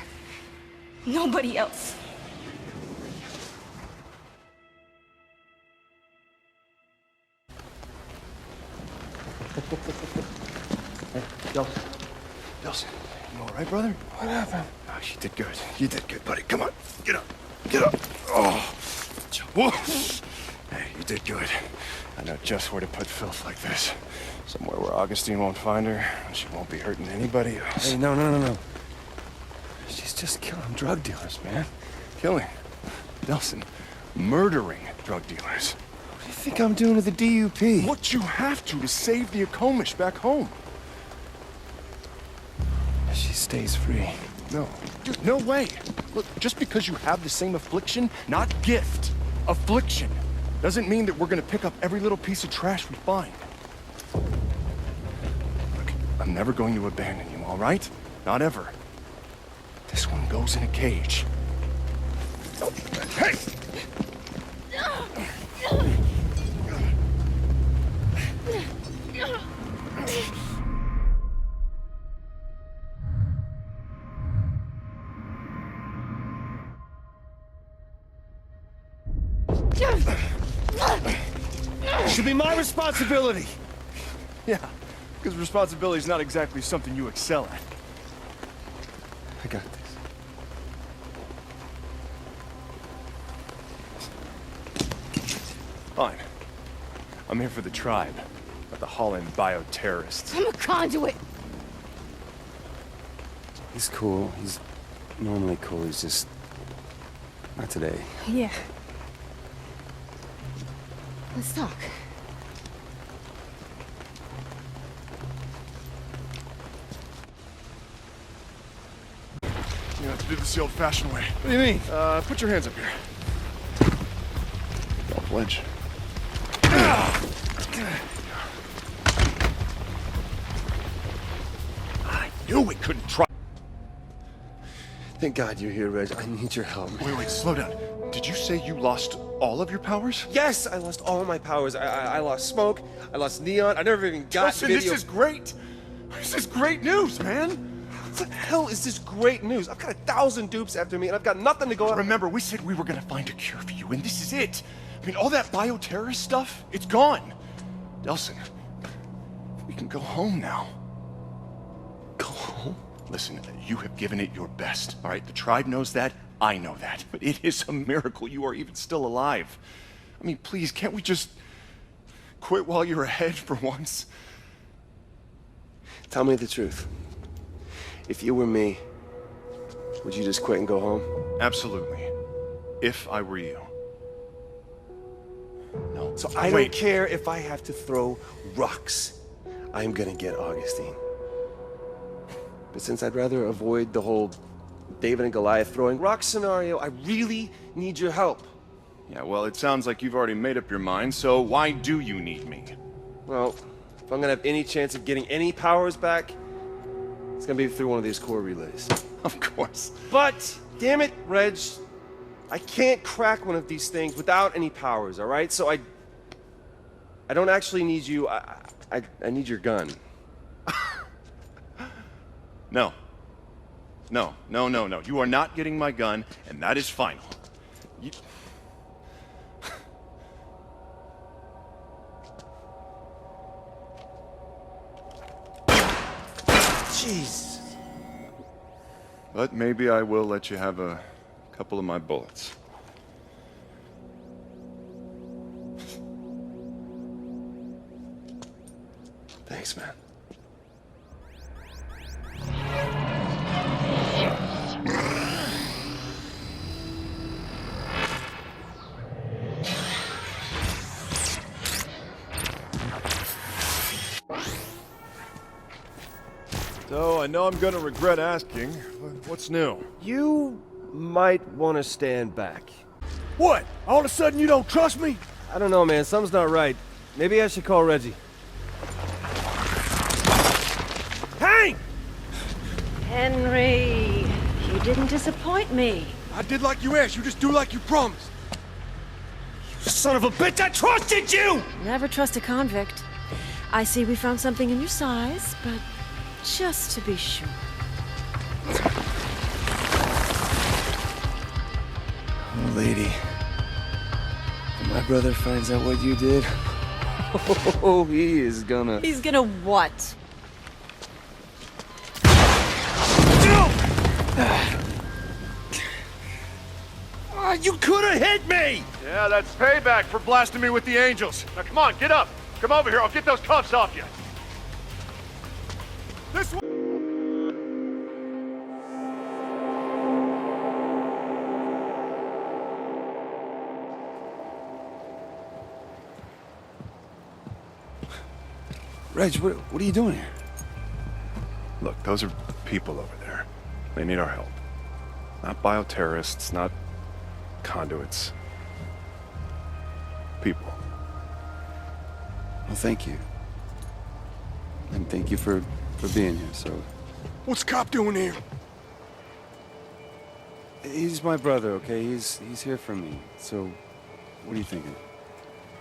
S14: Nobody else.
S2: Hey, Delsin, you all right, brother? What happened? Oh, you did good. You did good, buddy. Come on, get up. Get up. Oh, whoa. Hey, you did good. I know just where to put filth like this. Somewhere where Augustine won't find her, and she won't be hurting anybody else.
S4: Hey, no. She's just killing drug dealers, man.
S2: Killing? Delsin, murdering drug dealers. What do you think I'm doing to the D.U.P? What you have to save the Akomish back home.
S4: She stays free.
S2: No. Dude, no way. Look, just because you have the same affliction, not gift, affliction, doesn't mean that we're gonna pick up every little piece of trash we find. Look, I'm never going to abandon you, all right? Not ever. This one goes in a cage. Hey!
S1: It should be my responsibility.
S2: Yeah, because responsibility is not exactly something you excel at.
S4: I got this.
S2: Fine. I'm here for the tribe, not the Holland bioterrorists.
S7: I'm a conduit.
S4: He's cool. He's normally cool. He's just not today.
S7: Yeah. Let's talk.
S2: to do this the old-fashioned way.
S4: What do you mean?
S2: Put your hands up here. Don't flinch.
S9: I knew we couldn't try. Thank God you're here, Reg. I need your help.
S2: Wait, slow down. Did you say you lost all of your powers?
S9: Yes, I lost all my powers. I lost smoke. I lost neon. I never even got
S2: Delsin,
S9: video.
S2: this is great. This is great news, man.
S9: What the hell is this great news? I've got 1,000 dupes after me, and I've got nothing to go on.
S2: Remember, we said we were gonna find a cure for you, and this is it. I mean, all that bioterrorist stuff, it's gone. Delsin, we can go home now.
S9: Go home?
S2: Listen, you have given it your best, all right? The tribe knows that, I know that, but it is a miracle you are even still alive. I mean, please, can't we just quit while you're ahead for once?
S9: Tell me the truth. If you were me, would you just quit and go home?
S2: Absolutely. If I were you. No.
S9: So I don't care if I have to throw rocks. I'm gonna get Augustine. But since I'd rather avoid the whole David and Goliath throwing rocks scenario, I really need your help.
S2: Yeah, well, it sounds like you've already made up your mind, so why do you need me?
S9: Well, if I'm gonna have any chance of getting any powers back, it's gonna be through one of these core relays.
S2: Of course.
S9: But, damn it, Reg, I can't crack one of these things without any powers, all right? So I don't actually need you. I need your gun.
S2: No. No. You are not getting my gun, and that is final. You...
S9: Jeez.
S2: But maybe I will let you have a couple of my bullets.
S9: Thanks, man.
S2: So, I know I'm gonna regret asking, but what's new?
S9: You might want to stand back.
S3: What? All of a sudden you don't trust me?
S9: I don't know, man. Something's not right. Maybe I should call Reggie.
S3: Hey!
S16: Henry, you didn't disappoint me.
S3: I did like you asked. You just do like you promised. You son of a bitch! I trusted you!
S16: Never trust a convict. I see we found something in your size, but just to be sure.
S9: Oh, lady. When my brother finds out what you did, oh, he is gonna...
S16: He's gonna what?
S3: You could have hit me!
S6: Yeah, that's payback for blasting me with the angels. Now come on, get up. Come over here, I'll get those cuffs off you. This way.
S9: Reg, what are you doing here?
S2: Look, those are people over there. They need our help. Not bioterrorists, not conduits. People.
S4: Well, thank you. And thank you for being here, so...
S3: What's Cop doing here?
S4: He's my brother, okay? He's here for me. So, what are you thinking?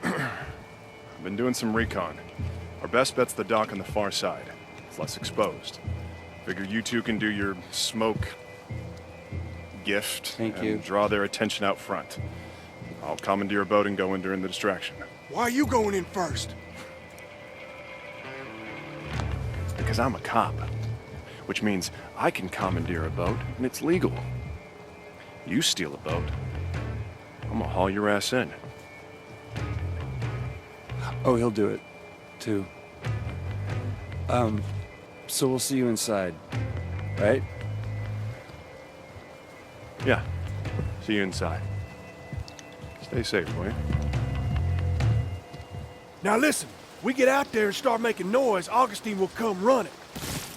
S2: I've been doing some recon. Our best bet's the dock on the far side. It's less exposed. Figure you two can do your smoke gift
S4: Thank
S2: and
S4: you.
S2: draw their attention out front. I'll commandeer a boat and go in during the distraction.
S3: Why are you going in first?
S2: Because I'm a cop. Which means I can commandeer a boat, and it's legal. You steal a boat, I'm gonna haul your ass in.
S4: Oh, he'll do it, too. So we'll see you inside, right?
S2: Yeah. See you inside. Stay safe, will you?
S3: Now listen, we get out there and start making noise, Augustine will come running.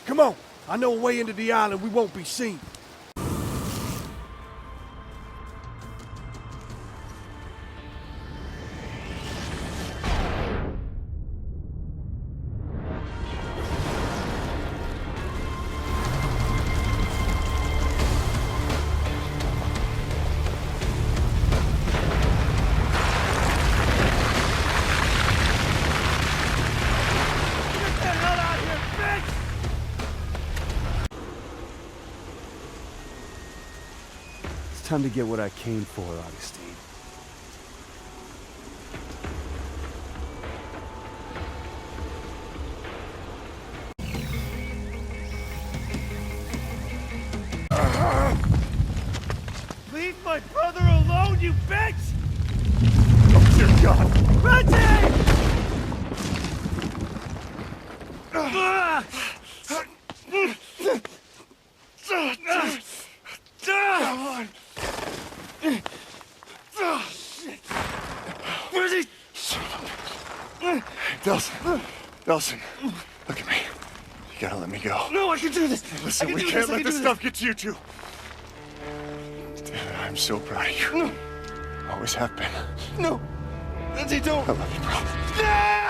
S3: Come on, I know a way into the island we won't be seen.
S4: Time to get what I came for, Augustine.
S11: Leave my brother alone, you bitch!
S2: Oh, dear God!
S11: Reggie!
S2: Come on!
S11: Where's he?
S2: Delsin, look at me. You gotta let me go.
S11: No, I can do this.
S2: Listen, we can't let this stuff get to you two. I'm so proud of you.
S11: No.
S2: Always have been.
S11: No. Reggie, don't.
S2: I love you, bro.
S11: No!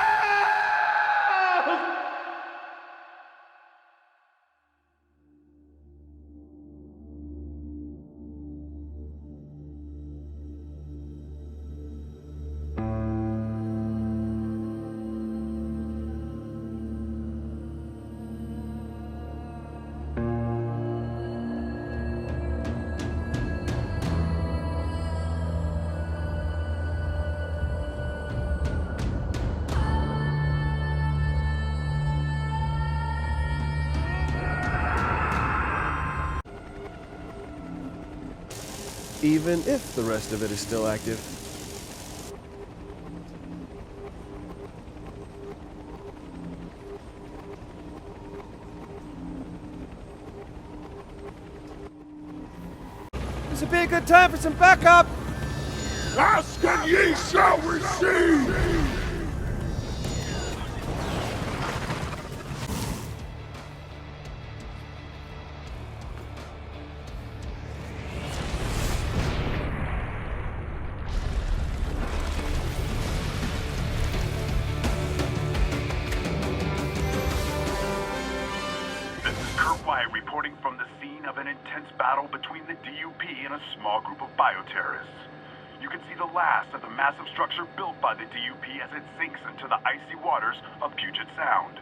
S4: Even if the rest of it is still active. This would be a good time for some backup!
S3: Ask and ye shall receive!
S18: Reporting from the scene of an intense battle between the D.U.P and a small group of bioterrorists. You can see the last of the massive structure built by the D.U.P as it sinks into the icy waters of Puget Sound.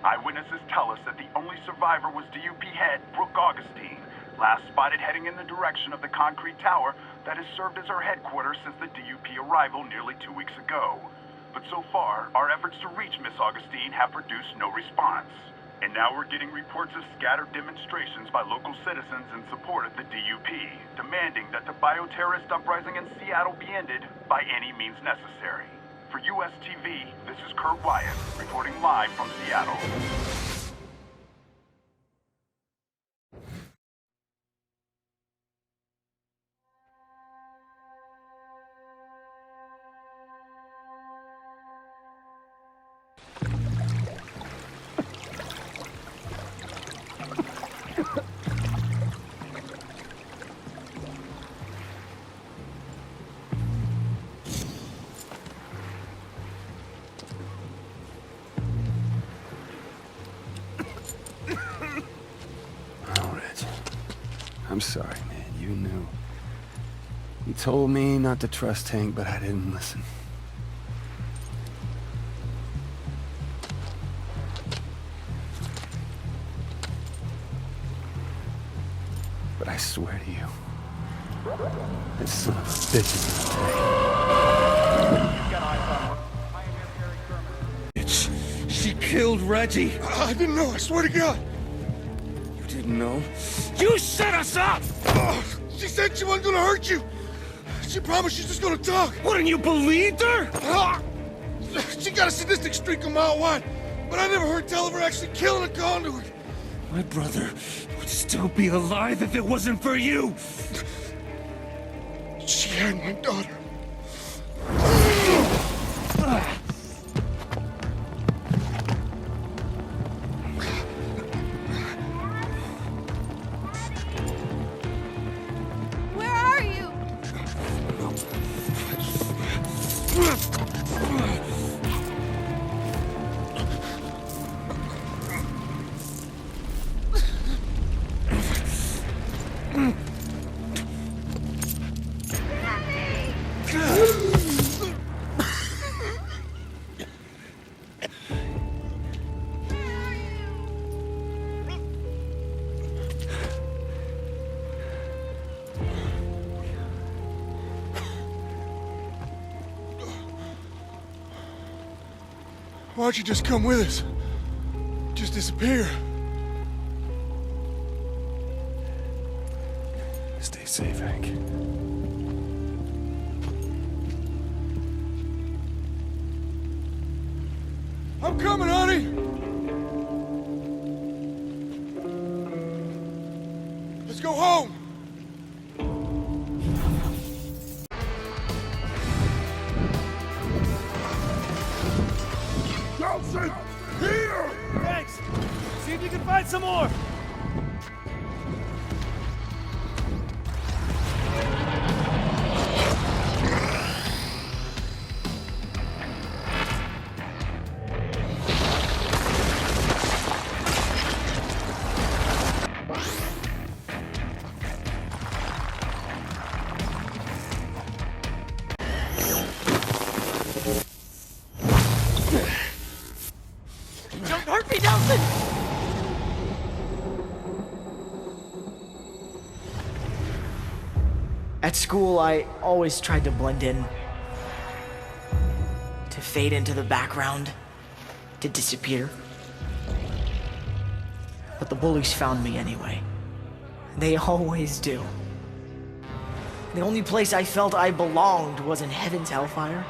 S18: Eyewitnesses tell us that the only survivor was D.U.P head Brooke Augustine, last spotted heading in the direction of the concrete tower that has served as her headquarters since the D.U.P arrival nearly 2 weeks ago. But so far, our efforts to reach Miss Augustine have produced no response. And now we're getting reports of scattered demonstrations by local citizens in support of the D.U.P, demanding that the bioterrorist uprising in Seattle be ended by any means necessary. For US TV, this is Kurt Wyatt, reporting live from Seattle.
S4: I'm sorry, man. You knew. You told me not to trust Hank, but I didn't listen. But I swear to you, this son of a bitch is gonna pay.
S11: She killed Reggie.
S3: I didn't know, I swear to God.
S11: You didn't know? You set us up!
S3: She said she wasn't gonna hurt you. She promised she's just gonna talk.
S11: What, and you believed her?
S3: She got a sadistic streak a mile wide, but I never heard tell of her actually killing a conduit.
S11: My brother would still be alive if it wasn't for you.
S3: She had my daughter. Why don't you just come with us? Just disappear.
S2: Stay safe, Hank.
S3: I'm coming, honey! Let's go home!
S11: Delsin! Here!
S6: Thanks! See if you can find some more!
S17: Don't hurt me, Delsin! At school, I always tried to blend in. To fade into the background. To disappear. But the bullies found me anyway. They always do. The only place I felt I belonged was in Heaven's Hellfire.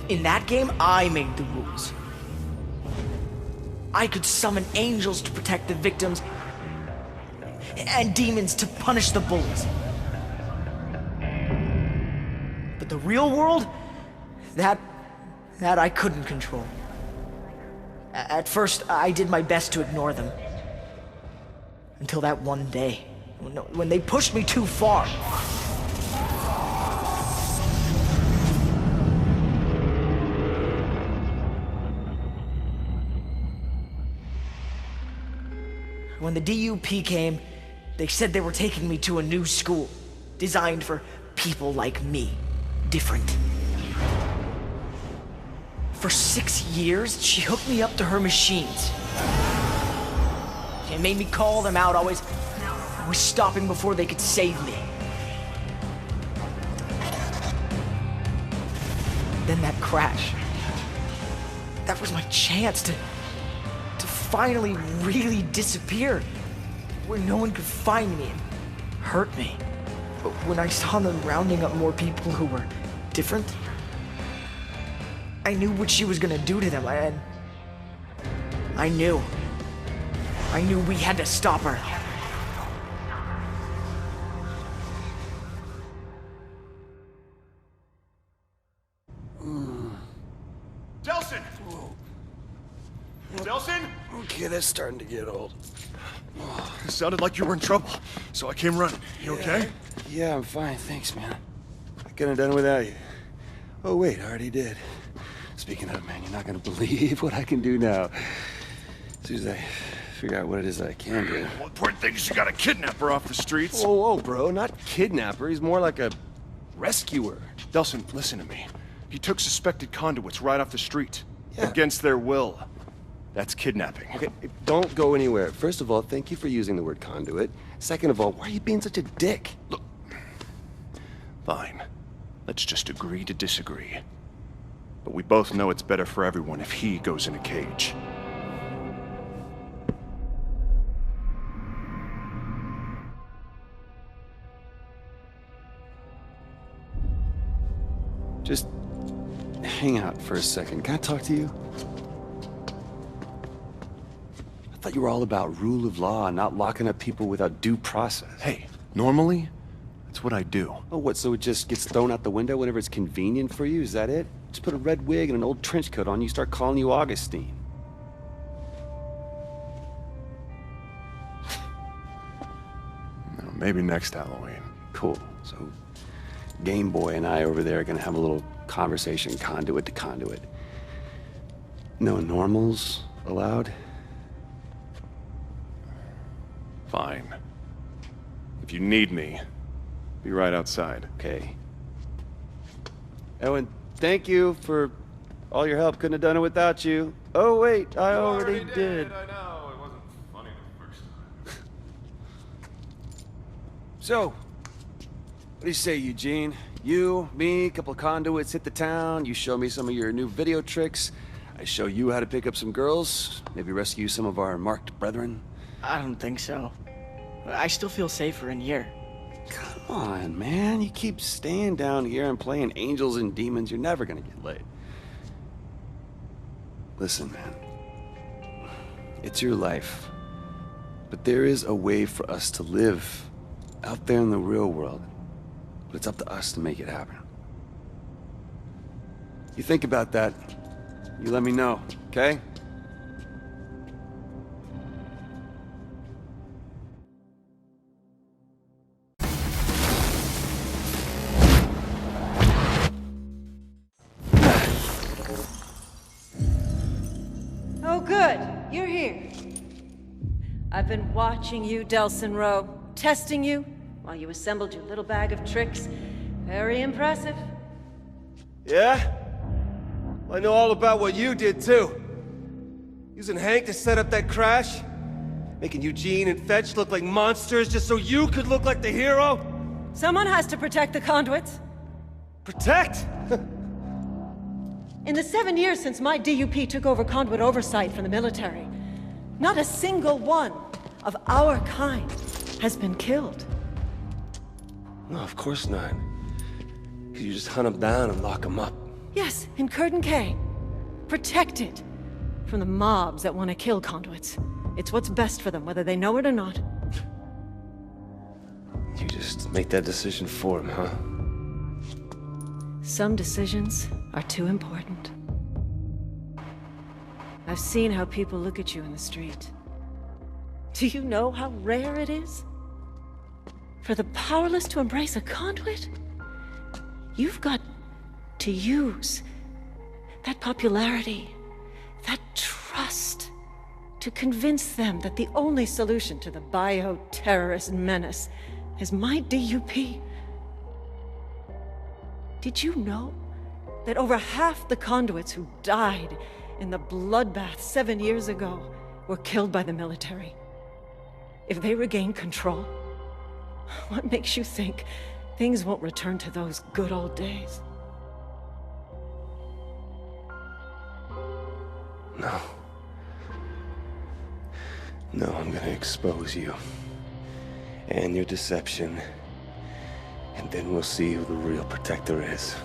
S17: In that game, I made the rules. I could summon angels to protect the victims and demons to punish the bullies. But the real world, that I couldn't control. At first, I did my best to ignore them. Until that one day, when they pushed me too far. When the D.U.P came, they said they were taking me to a new school, designed for people like me, different. For 6 years, she hooked me up to her machines. It made me call them out, always stopping before they could save me. Then that crash. That was my chance to finally really disappear, where no one could find me and hurt me. But when I saw them rounding up more people who were different, I knew what she was gonna do to them, and I knew we had to stop her.
S3: Delsin! Delsin?
S2: Okay, that's starting to get old. It sounded like you were in trouble, so I came running. You okay?
S4: Yeah, I'm fine, thanks, man. I couldn't have done it without you. Oh, wait, I already did. Speaking of, man, you're not gonna believe what I can do now. As soon as I figure out what it is that I can do.
S2: Well, important thing is you got a kidnapper off the streets.
S4: Whoa, whoa, bro, not kidnapper. He's more like a rescuer.
S2: Delsin, listen to me. He took suspected conduits right off the street. Yeah. Against their will. That's kidnapping.
S4: Okay, don't go anywhere. First of all, thank you for using the word conduit. Second of all, why are you being such a dick?
S2: Look. Fine. Let's just agree to disagree. But we both know it's better for everyone if he goes in a cage.
S4: Just hang out for a second. Can I talk to you? I thought you were all about rule of law and not locking up people without due process.
S2: Hey, normally, that's what I do.
S4: Oh, what, so it just gets thrown out the window whenever it's convenient for you? Is that it? Just put a red wig and an old trench coat on, you start calling you Augustine.
S2: No, maybe next Halloween.
S4: Cool. So, Game Boy and I over there are gonna have a little conversation, conduit to conduit. No normals allowed?
S2: Fine. If you need me, be right outside.
S4: Okay. Oh, and thank you for all your help. Couldn't have done it without you. Oh, wait, I already did.
S3: I know, it wasn't funny the first time.
S4: So, What do you say, Eugene? You, me, a couple of conduits hit the town, you show me some of your new video tricks, I show you how to pick up some girls, maybe rescue some of our marked brethren?
S17: I don't think so. I still feel safer in here.
S4: Come on, man. You keep staying down here and playing angels and demons, you're never gonna get laid. Listen, man. It's your life. But there is a way for us to live out there in the real world. But it's up to us to make it happen. You think about that, you let me know, okay?
S16: Oh, good. You're here. I've been watching you, Delsin Rowe, testing you while you assembled your little bag of tricks. Very impressive.
S1: Yeah? I know all about what you did, too. Using Hank to set up that crash? Making Eugene and Fetch look like monsters just so you could look like the hero?
S16: Someone has to protect the conduits.
S1: Protect?
S16: In the 7 years since my D.U.P. took over conduit oversight from the military, not a single one of our kind has been killed.
S1: No, of course not. You just hunt them down and lock them up.
S16: Yes, in Curtin K. Protected from the mobs that want to kill conduits. It's what's best for them, whether they know it or not.
S1: You just make that decision for them, huh?
S16: Some decisions are too important. I've seen how people look at you in the street. Do you know how rare it is for the powerless to embrace a conduit? You've got to use that popularity, that trust, to convince them that the only solution to the bioterrorist menace is my D.U.P. Did you know that over half the conduits who died in the bloodbath 7 years ago were killed by the military? If they regain control, what makes you think things won't return to those good old days?
S1: No. No, I'm gonna expose you. And your deception. And then we'll see who the real protector is.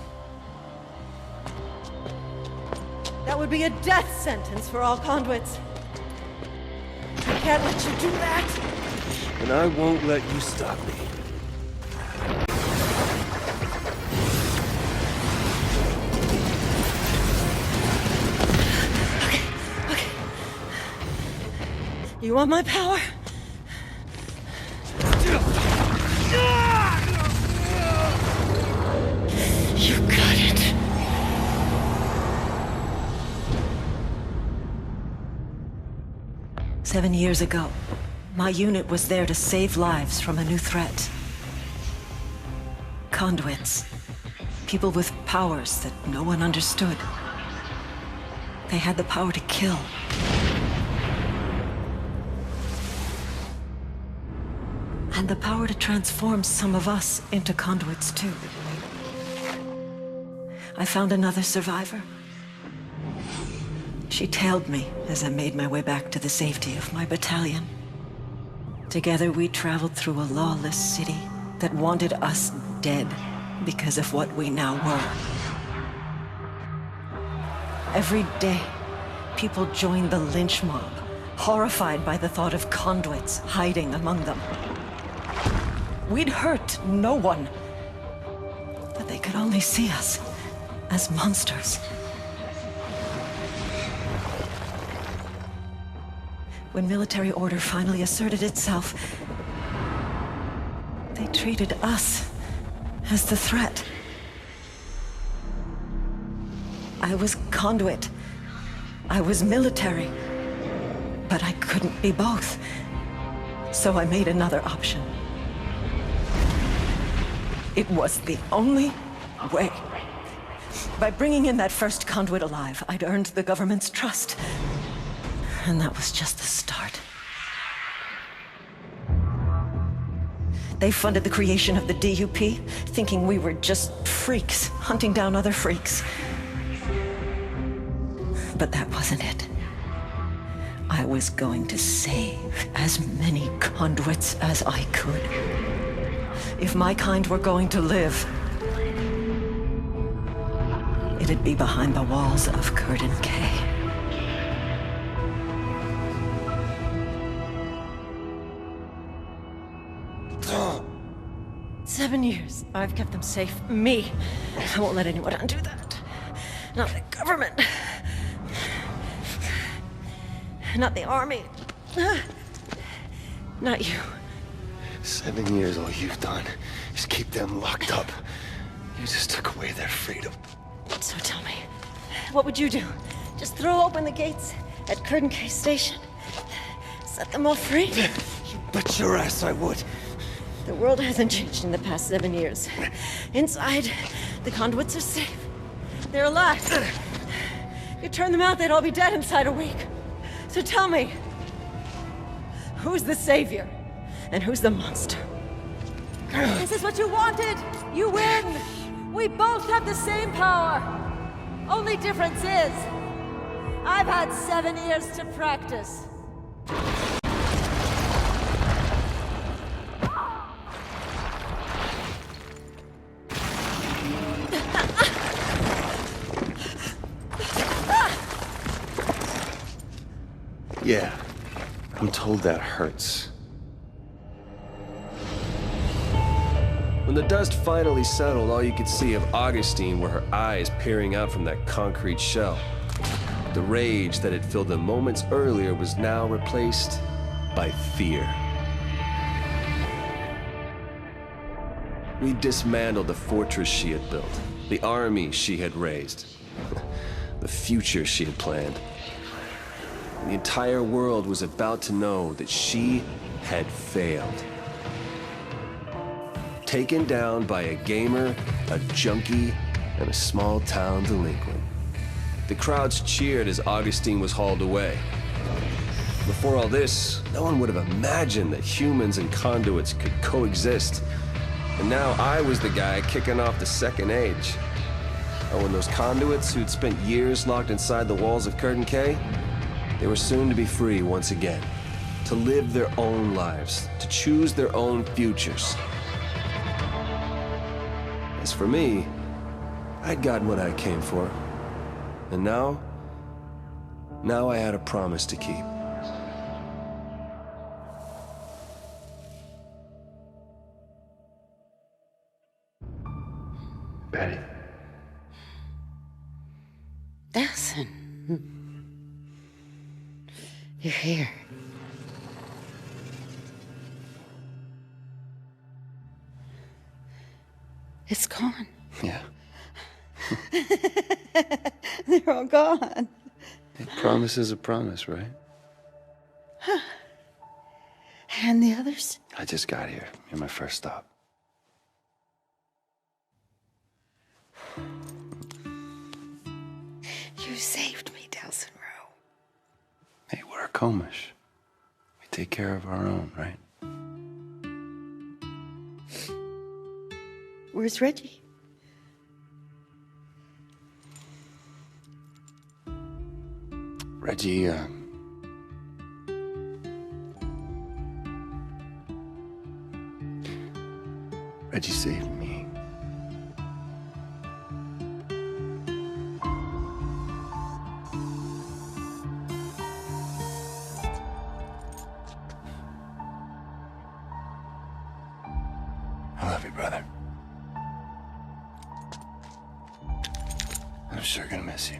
S16: That would be a death sentence for all conduits. I can't let you do that.
S1: And I won't let you stop me.
S16: You want my power? You got it. "7 years ago, my unit was there to save lives from a new threat. Conduits. People with powers that no one understood. They had the power to kill. And the power to transform some of us into conduits, too. I found another survivor. She tailed me as I made my way back to the safety of my battalion. Together we traveled through a lawless city that wanted us dead because of what we now were. Every day, people joined the lynch mob, horrified by the thought of conduits hiding among them. We'd hurt no one, but they could only see us as monsters. When military order finally asserted itself, they treated us as the threat. I was conduit. I was military. But I couldn't be both. So I made another option. It was the only way. By bringing in that first conduit alive, I'd earned the government's trust. And that was just the start. They funded the creation of the D.U.P, thinking we were just freaks, hunting down other freaks. But that wasn't it. I was going to save as many conduits as I could. If my kind were going to live, it'd be behind the walls of Curtain K. 7 years. I've kept them safe. Me. I won't let anyone undo that. Not the government. Not the army. Not you.
S2: 7 years, all you've done is keep them locked up. You just took away their freedom.
S16: So tell me, what would you do? Just throw open the gates at Curtain K Station? Set them all free?
S11: You bet your ass I would.
S16: The world hasn't changed in the past 7 years. Inside, the conduits are safe. They're alive. You turn them out, they'd all be dead inside a week. So tell me, who's the savior and who's the monster?
S19: This is what you wanted! You win! We both have the same power! Only difference is, I've had 7 years to practice.
S2: Yeah, I'm told that hurts.
S9: When the dust finally settled, all you could see of Augustine were her eyes peering out from that concrete shell. The rage that had filled them moments earlier was now replaced by fear. We dismantled the fortress she had built, the army she had raised, the future she had planned. The entire world was about to know that she had failed. Taken down by a gamer, a junkie, and a small-town delinquent. The crowds cheered as Augustine was hauled away. Before all this, no one would have imagined that humans and conduits could coexist. And now I was the guy kicking off the second age. Oh, and those conduits who'd spent years locked inside the walls of Curtain K, they were soon to be free once again, to live their own lives, to choose their own futures. As for me, I'd gotten what I came for. And now I had a promise to keep.
S2: Betty.
S5: Delsin. You're here. It's gone.
S2: Yeah.
S5: They're all gone.
S2: A promise is a promise, right?
S5: Huh. And the others?
S2: I just got here. You're my first stop.
S5: You saved me, Delsin Rowe.
S2: Hey, we're a Comish. We take care of our own, right?
S5: Where's Reggie?
S2: Reggie, Reggie saved me. I love you, brother. I'm sure gonna miss you.